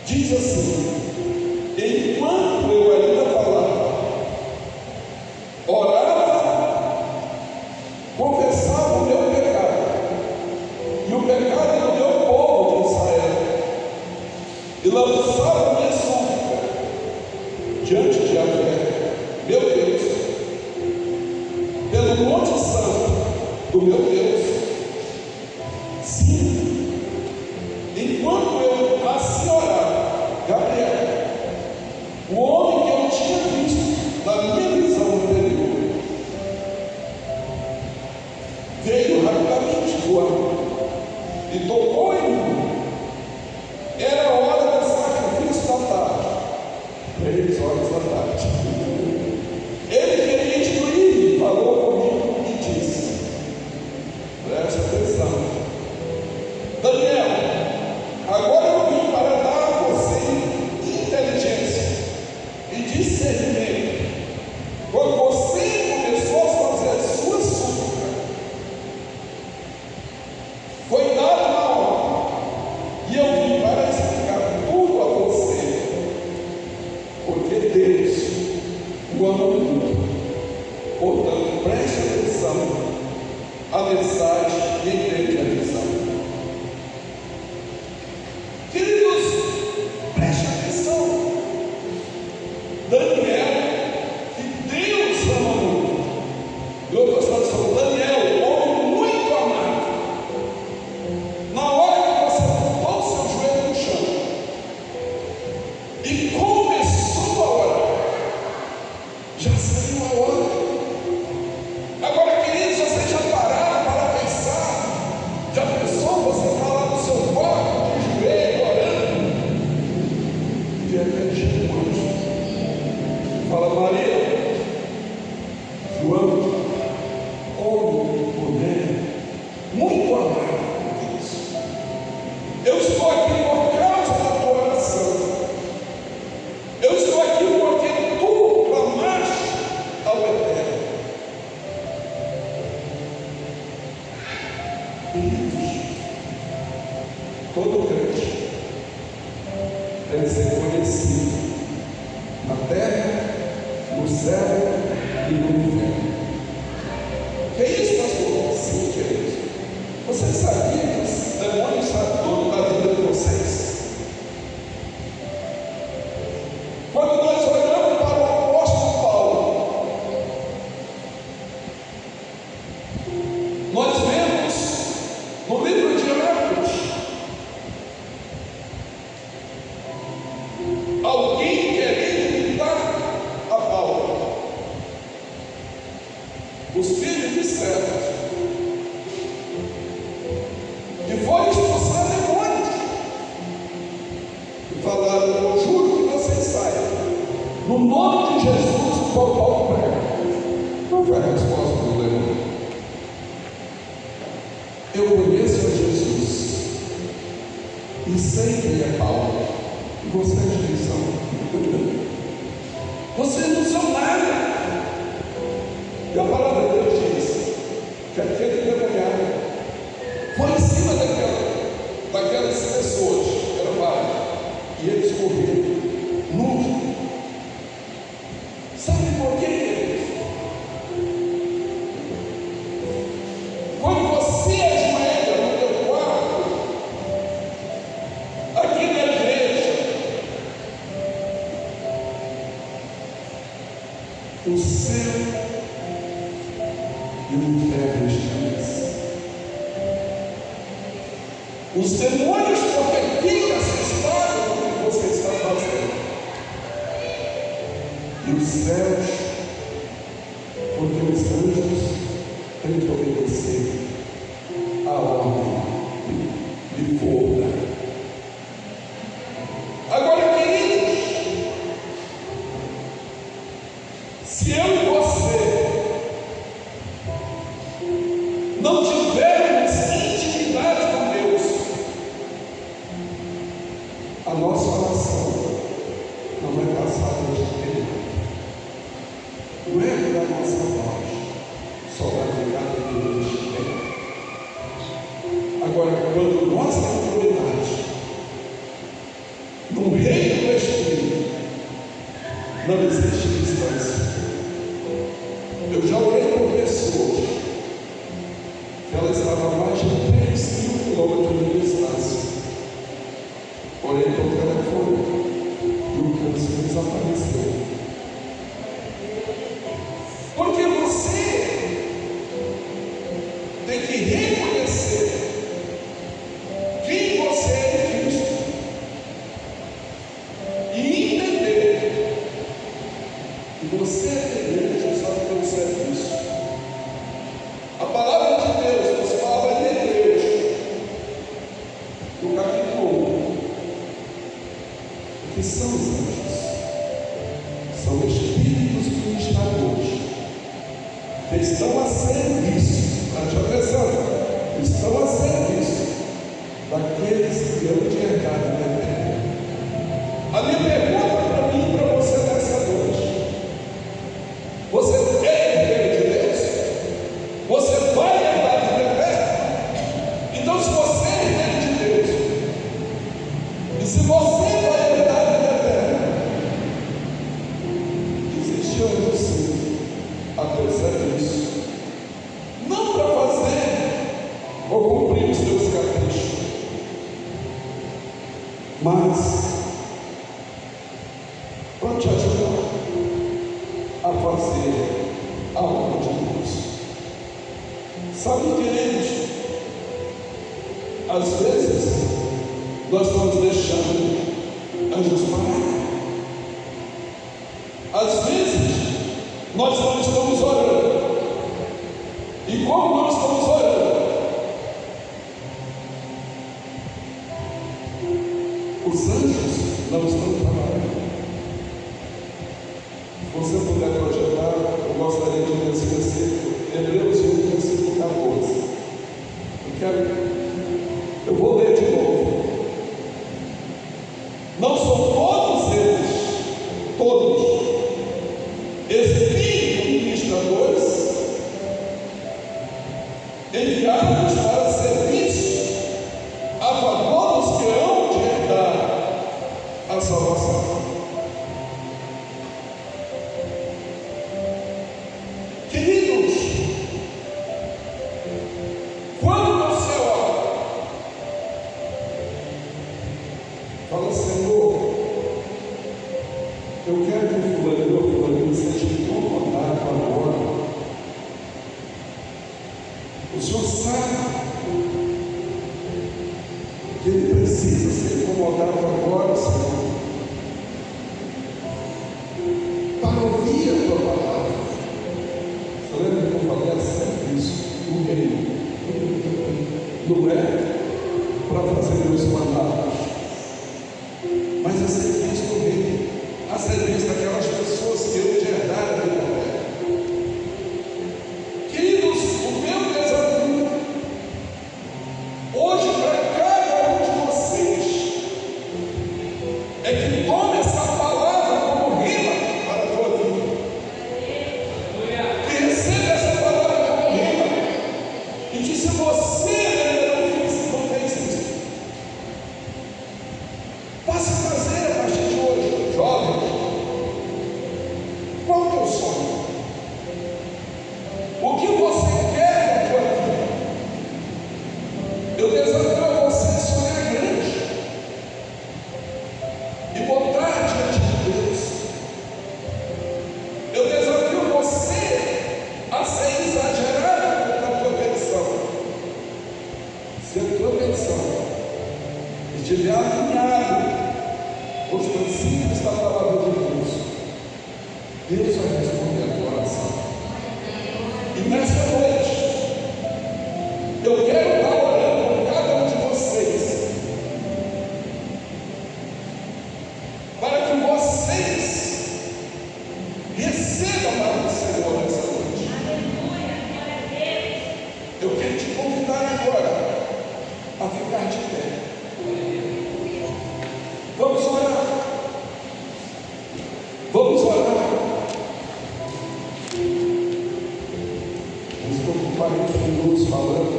diz assim: enquanto eu ainda falava, orava, confessava o meu pecado e o pecado do meu povo de Israel, e lançava minha súplica diante de Yahvé, meu Deus, pelo monte santo do meu Deus. Sim, enquanto eu assim orava, Gabriel, o homem que eu tinha visto na minha visão anterior, veio rapidamente voando e tocou em mim a mensagem e entende a visão. Queridos, preste atenção. Daniel, que Deus ama muito. E outras traduções, Daniel, homem muito amado. Na hora que você botou o seu joelho no chão e começou a orar, já saiu a hora. Agora, queridos, vocês já pararam para pensar? Já pensou você falar no seu quarto, de joelho, orando? E de repente chega um anjo, fala: Maria, João, homem, mulher, muito amado por Deus, eu estou aqui por causa da tua oração. Eu estou aqui porque tu clamaste ao Eterno. Todo crente deve ser conhecido na terra, no céu e no inferno. Que é isso, pastor? Sim, queridos. Vocês sabiam que os demônios sabem tudo da vida de vocês? Quando nós olhamos para o apóstolo Paulo, nós vemos no livro de Atos alguém querendo imitar a Paulo. Os filhos de servos que foram expulsar demônios e falaram: eu juro que vocês saiam no nome de Jesus, qual Paulo prega. Não foi a resposta do demônio. Eu conheço a Jesus e sei quem é Paulo. E vocês quem são? Vocês não são nada. E a palavra de Deus diz que aquele demoniado foi em cima daquelas pessoas que eram várias, e eles correram nus. Sabe por quê, queridos? Quando você ajoelha no teu quarto, aqui na igreja, o céu e o inferno estremecem. Os demônios, porque ficam assustados com o que você está fazendo. E os céus, porque os anjos têm que obedecer a ordem de fogo. Agora, queridos, se eu e você não tivermos intimidade com Deus, a nossa oração não vai passar deste período. O eco da nossa voz só vai ficar dentro deste tempo. Agora, quando nós temos prioridade no reino do Espírito, não existe distância. Eu já orei por pessoas que ela estava a mais de 3.000 quilômetros de distância. Orei por telefone e o câncer desapareceu. Porque você tem que reconhecer quem você é em Cristo e entender que você é igreja, sabe que você é isso. A palavra de Deus nos fala em Hebreus, no capítulo 1, que são os anjos. São espíritos ministradores que estão a serviço, preste atenção, estão a serviço daqueles que hão de herdar a vida eterna. A minha pergunta para mim e para você nessa noite: você é herdeiro de Deus? Você vai herdar a vida eterna? Então, se você é herdeiro de Deus, e se você vai herdar a vida eterna, existe anjo sim a teu serviço, não para fazer mas para te ajudar a fazer a obra de Deus. Sabe, queridos, às vezes nós estamos deixando anjos parar. Às vezes nós não estamos orando. E como nós estamos orando, os anjos não estão trabalhando. Se você puder projetar, eu gostaria de ler esse versículo, Hebreus 1, versículo 14. Eu vou ler de novo. Não são todos espíritos ministradores, enviados para serviço a favor dos que hão de herdar a salvação. Queridos, quando você ora, fala: Senhor, eu quero que fulano seja incomodado agora. O Senhor sabe que ele precisa ser incomodado agora, Senhor, para ouvir a tua palavra. Você lembra que eu falei sempre isso? O reino não é para fazer meus mandatos, mas a serviço do reino, a serviço daquelas pessoas que eu te herdar a vida. Queridos, o meu desafio hoje para cada um de vocês é que tome essa palavra como rima para a tua vida, que receba essa palavra como rima, e que se você ainda não fez isso, passe a fazer a partir de hoje. Jovem, qual é o teu sonho? O que você quer na tua vida? Eu desafio a você a sonhar grande e botar diante de Deus. Eu desafio você a ser exagerado na tua petição. Se a tua petição estiver alinhado com os princípios da palavra de Deus, Deus vai responder a tua oração. E nessa noite, eu quero estar orando por cada um de vocês, para que vocês recebam a palavra do Senhor nessa noite. Eu quero te convidar agora a ficar de pé. Vamos orar. Vamos orar. Eu estou com 40 minutos falando.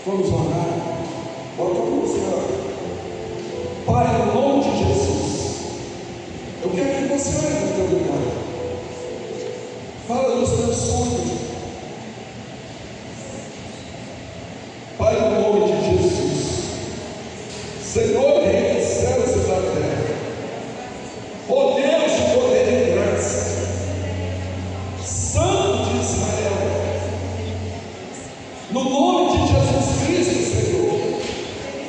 Vamos orar. Bota a música. Pai, no nome de Jesus, eu quero que você olhe no teu lugar. Fala dos teus sonhos. Pai, no nome de Jesus, Senhor, Rei dos céus e da terra, ó Deus de poder e graça, Santo de Israel, no nome de Jesus Cristo, Senhor,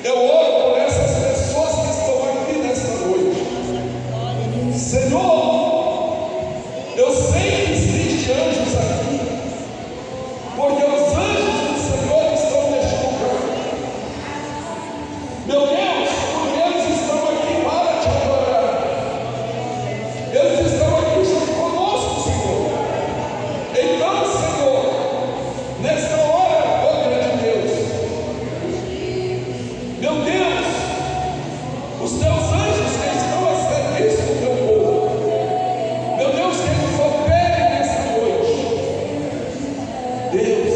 eu oro por essas pessoas que estão aqui nesta noite. Senhor, eu sei que existem anjos aqui, porque os anjos do Senhor estão neste lugar. Meu Deus, porque eles estão aqui para te adorar. Eles estão aqui junto conosco, Senhor. Então, Senhor, nesta hora, ó grande Deus, meu Deus, os teus anjos que estão a serviço do teu povo, meu Deus, que eles operem nessa noite. Deus,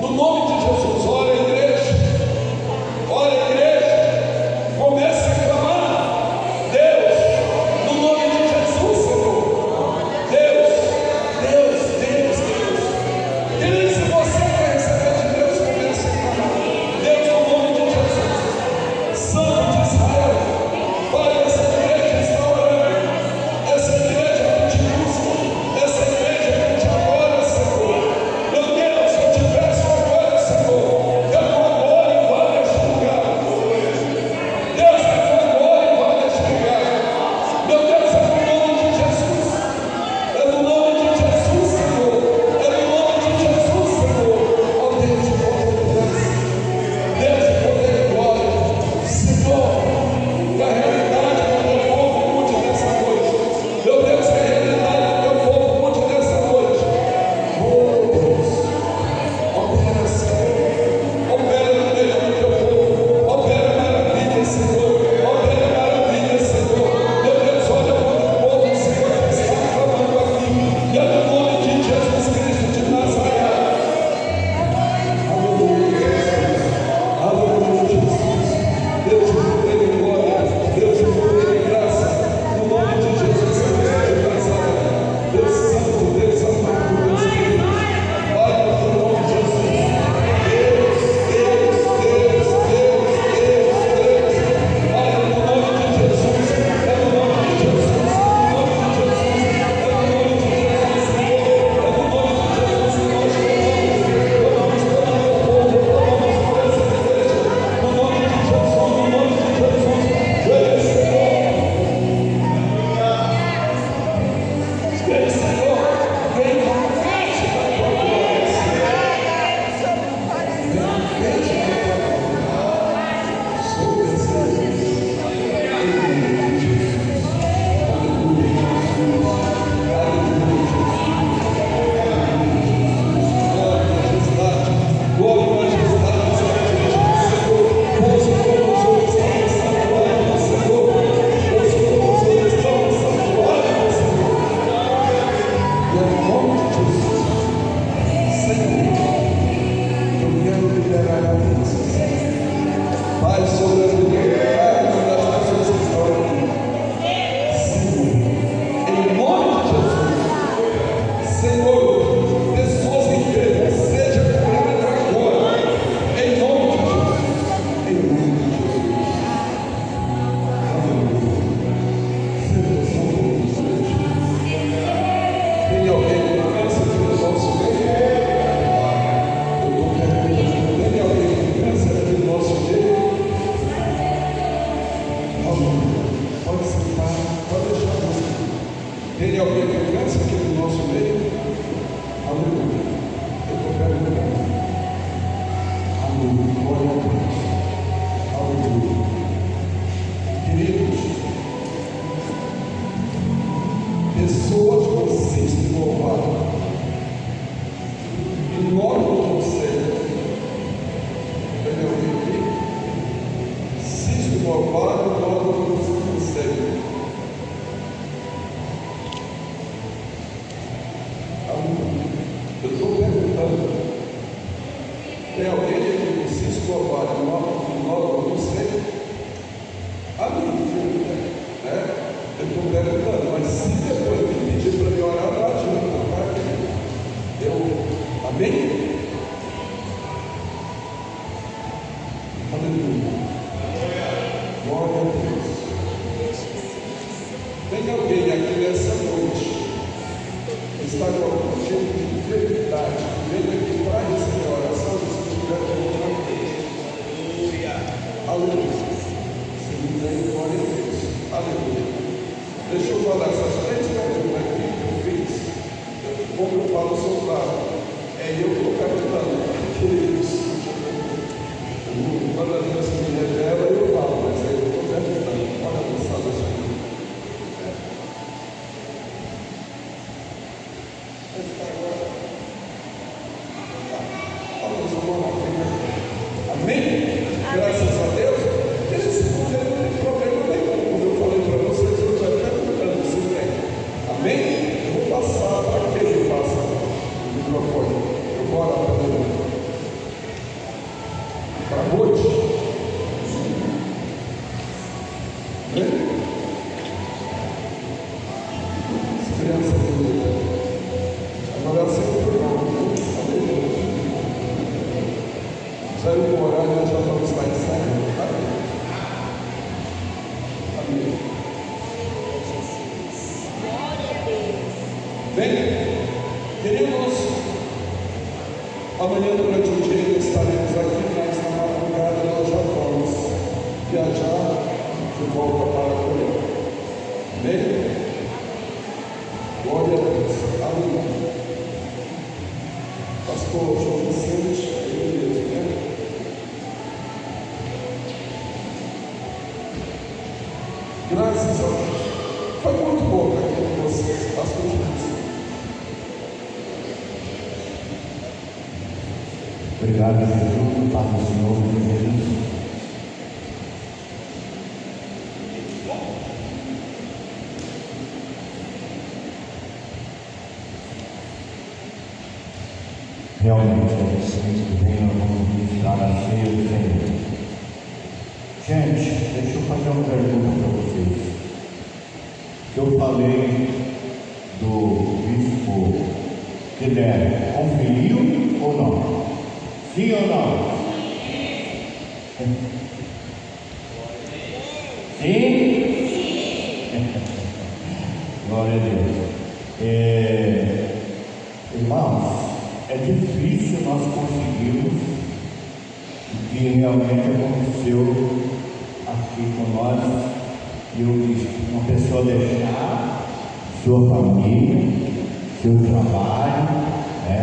no nome de Jesus, ora igreja, comece a clamar. Deus, no nome de Jesus, Senhor. Deus. Querido, se você quer receber de Deus, comece a clamar. Deus, no nome de Jesus. cheio de fidelidade, veio aqui para receber a oração, se tiver outra vez. Aleluia. Se não tem, glória a Deus. Aleluia. Deixa eu falar essas 3 perguntas aqui que eu fiz. Como eu falo, sou claro. É eu que estou capitando. Queridos. Quando a Deus me revela, eu falo, mas aí eu estou capitando. Olha a moçada aqui. Amém? Graças a Deus. Esse não tem problema nenhum. Como eu falei para vocês, eu já estou perguntando se tem. Amém? Eu vou passar para quem que passa o microfone. Eu vou orar para ele. Para hoje. Amém? As crianças do agora é sempre por nós. Saiu o horário, nós já vamos estar ensaiando. Amém. Amém. Bem, queridos, amanhã durante o dia estaremos aqui, mas na madrugada nós já vamos viajar de volta para a Coreia. Amém? Glória a Deus. Aleluia. Pastor João Vicente, ele mesmo, né? Graças a Deus. Foi muito bom estar aqui com vocês. Pastor Jesus. Obrigado, Jesus. Paz do Senhor, Jesus. Realmente, vocês que vem, nós vamos ministrar a ceia do Senhor. Gente, deixa eu fazer uma pergunta para vocês. Eu falei do bispo Guilherme, conferiu ou não? Sim ou não? Sim? Glória a Deus. Irmãos, é difícil nós conseguirmos o que realmente aconteceu aqui com nós. E uma pessoa deixar sua família, seu trabalho, né?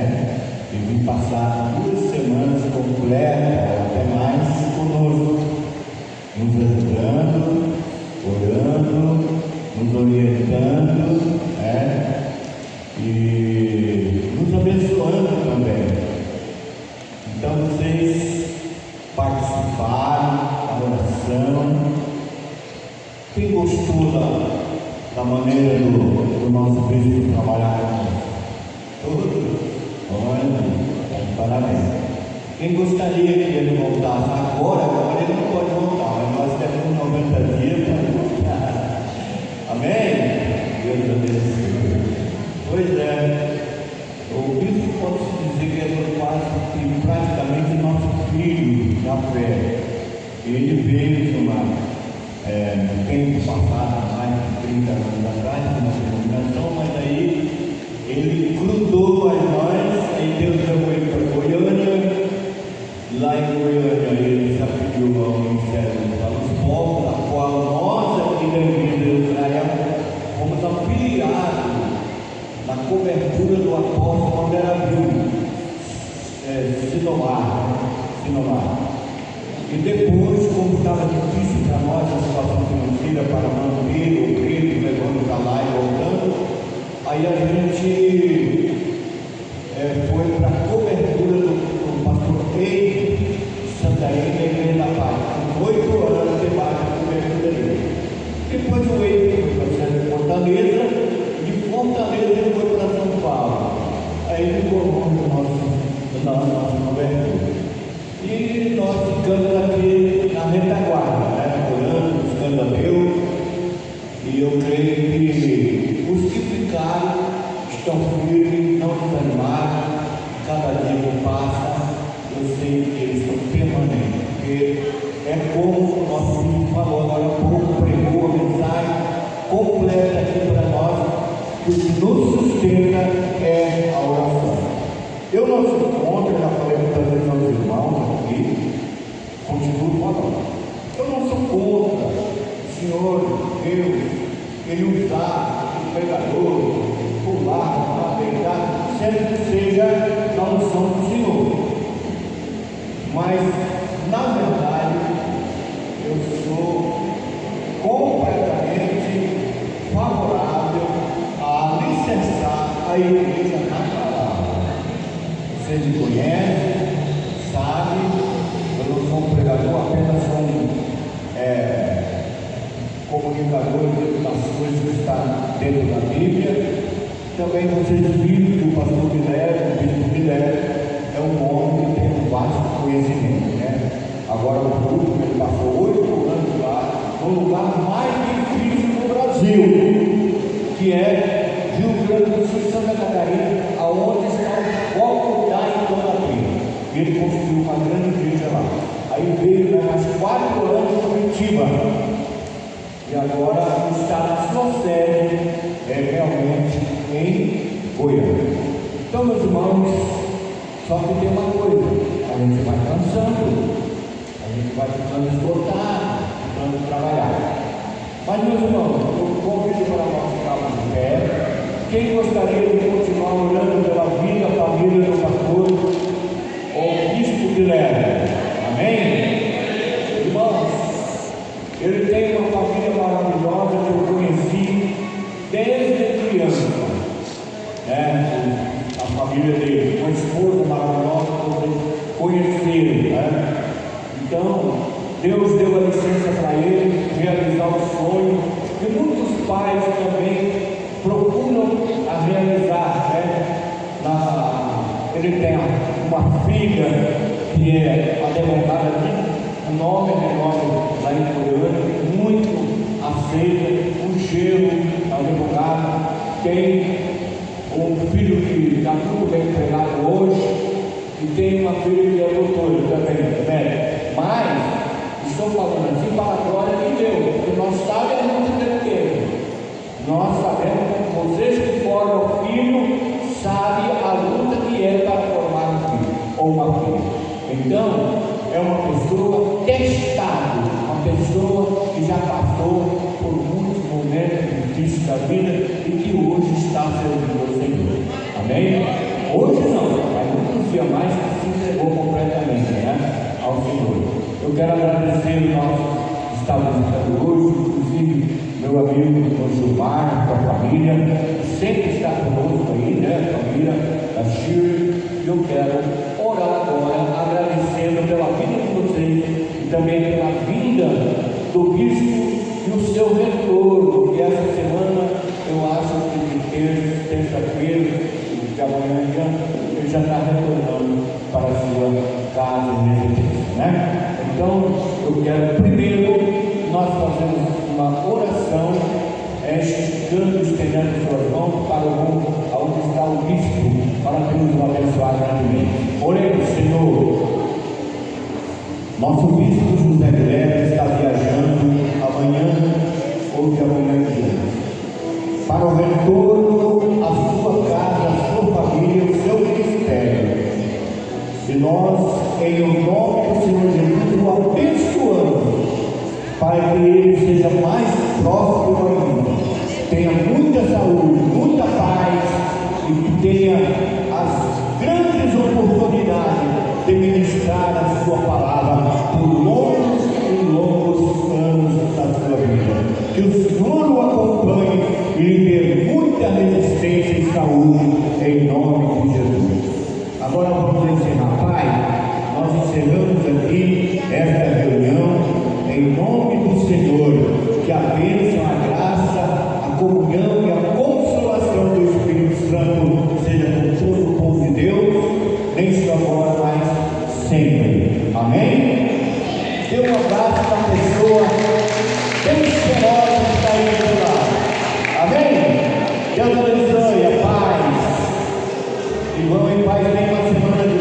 E vir passar 2 semanas completas, até mais, conosco, nos ajudando, orando, nos orientando, né? E nos abençoando também. Então vocês participaram da oração. Quem gostou da maneira do nosso bispo trabalhar com todos? Olha, parabéns. Quem gostaria que ele voltasse agora ele não pode voltar, mas nós temos 90 dias para voltar. Amém? Deus abençoe. Pois é, o bispo pode-se dizer que é praticamente nosso filho na fé. Ele veio de uma tempo passado, mais de 30 anos atrás, na denominação, mas aí ele grudou a nós, aí Deus levou ele para Goiânia. Lá em Goiânia ele já pediu ao Ministério para os povos, a qual nós aqui da Igreja de Israel fomos afiliados na cobertura do apóstolo quando era vivo, Sinomar. E depois, como estava difícil para nós a situação financeira para manter o grito, levando para lá e voltando, aí a gente foi para a cobertura do pastor Eide Santarém, da Igreja da Paz. 8 anos debaixo da cobertura dele. Depois o Eide foi para Fortaleza, de Fortaleza ele foi para São Paulo. Aí ele ficou longe da nossa cobertura. E nós ficamos aqui na retaguarda, né? Orando, buscando a Deus. E eu creio que os que ficaram estão firmes, não desanimaram. Cada dia que passa, eu sei que eles estão permanentes. Porque é como o nosso filho falou agora há pouco, pregou a mensagem completa aqui para nós, que o que nos sustenta é a Senhor Deus, Ele usar o pregador, pular, deitar, sempre que seja na unção do Senhor. Mas, na verdade, eu sou completamente favorável a licenciar a igreja na palavra. Vocês me conhecem, sabem, eu não sou um pregador, apenas sou um comunicador das coisas que estão dentro da Bíblia. Também vocês viram que o pastor Guilherme, o bispo Guilherme, é um homem que tem um vasto conhecimento, né? Agora o grupo, ele passou 8 anos lá, no lugar mais difícil do Brasil, que é Rio Grande do Sul, Santa Catarina, aonde está o foco da idolatria. Ele construiu uma grande igreja lá. Aí veio mais 4 anos em Curitiba. E agora está na sua sede, realmente em Goiânia. Então, meus irmãos, só que tem uma coisa: a gente vai cansando, a gente vai ficando esgotado, ficando trabalhar. Mas, meus irmãos, eu convido para nós ficarmos de pé. Quem gostaria de continuar orando pela vida, a família do pastor ou bispo Guilherme? Amém? Irmãos, ele tem uma família maravilhosa que eu conheci desde criança, né? A família dele, uma esposa maravilhosa que vocês conheceram, né? Então, Deus deu a licença para ele realizar o sonho que muitos pais também procuram a realizar, né? Ele tem uma filha que é advogada aqui. O nome é nome lá em Goiânia, muito aceita, um cheiro advogado, tem um filho que está tudo bem empregado hoje, e tem uma filha que é doutora também, né? Mas, estou falando assim para a glória de Deus, porque nós sabemos a luta que ele tem. Nós sabemos, vocês que formam filho, sabem a luta que é para formar um filho, ou uma filha. Então, é uma pessoa testada, uma pessoa que já passou por muitos momentos difíceis da vida e que hoje está servindo ao Senhor. Amém? Hoje não, mas muitos dias mais que se entregou completamente, né, ao Senhor. Eu quero agradecer o nosso estado hoje, inclusive meu amigo Gilmar, com a família, que sempre está conosco aí, né, a família da Shirley. E eu quero orar agora, agradecendo pela vida de vocês e também pela vinda do bispo e o seu retorno, que essa semana eu acho que de terça-feira, de amanhã em diante, ele já está retornando para a sua casa e residência, né? Então, eu quero primeiro, nós fazemos uma oração, esticando, estendendo suas mãos para o mundo, aonde está o bispo, para que nos abençoe grandemente. Oremos, Senhor. Nosso bispo José Guilherme está viajando amanhã ou de amanhã em diante, para o retorno à sua casa, à sua família, ao seu ministério. E nós, em nome do Senhor Jesus, o abençoamos, para que ele seja mais próximo ainda, tenha muita saúde, muita paz e que tenha as grandes oportunidades de ministrar a sua palavra por longos e longos anos da sua vida. Que o Senhor o acompanhe e lhe dê muita resistência e saúde, em nome de Jesus. Agora vamos encerrar. Pai, nós encerramos aqui esta reunião em nome do Senhor. Que a bênção, a graça, a comunhão e a consolação do Espírito Santo seja com todo o povo de Deus, nem só agora, mas sempre. Amém? Dê um abraço para a pessoa bem esperosa que está aí do lado. Amém? Deus abençoe, a paz. E vão em paz, tenha uma semana de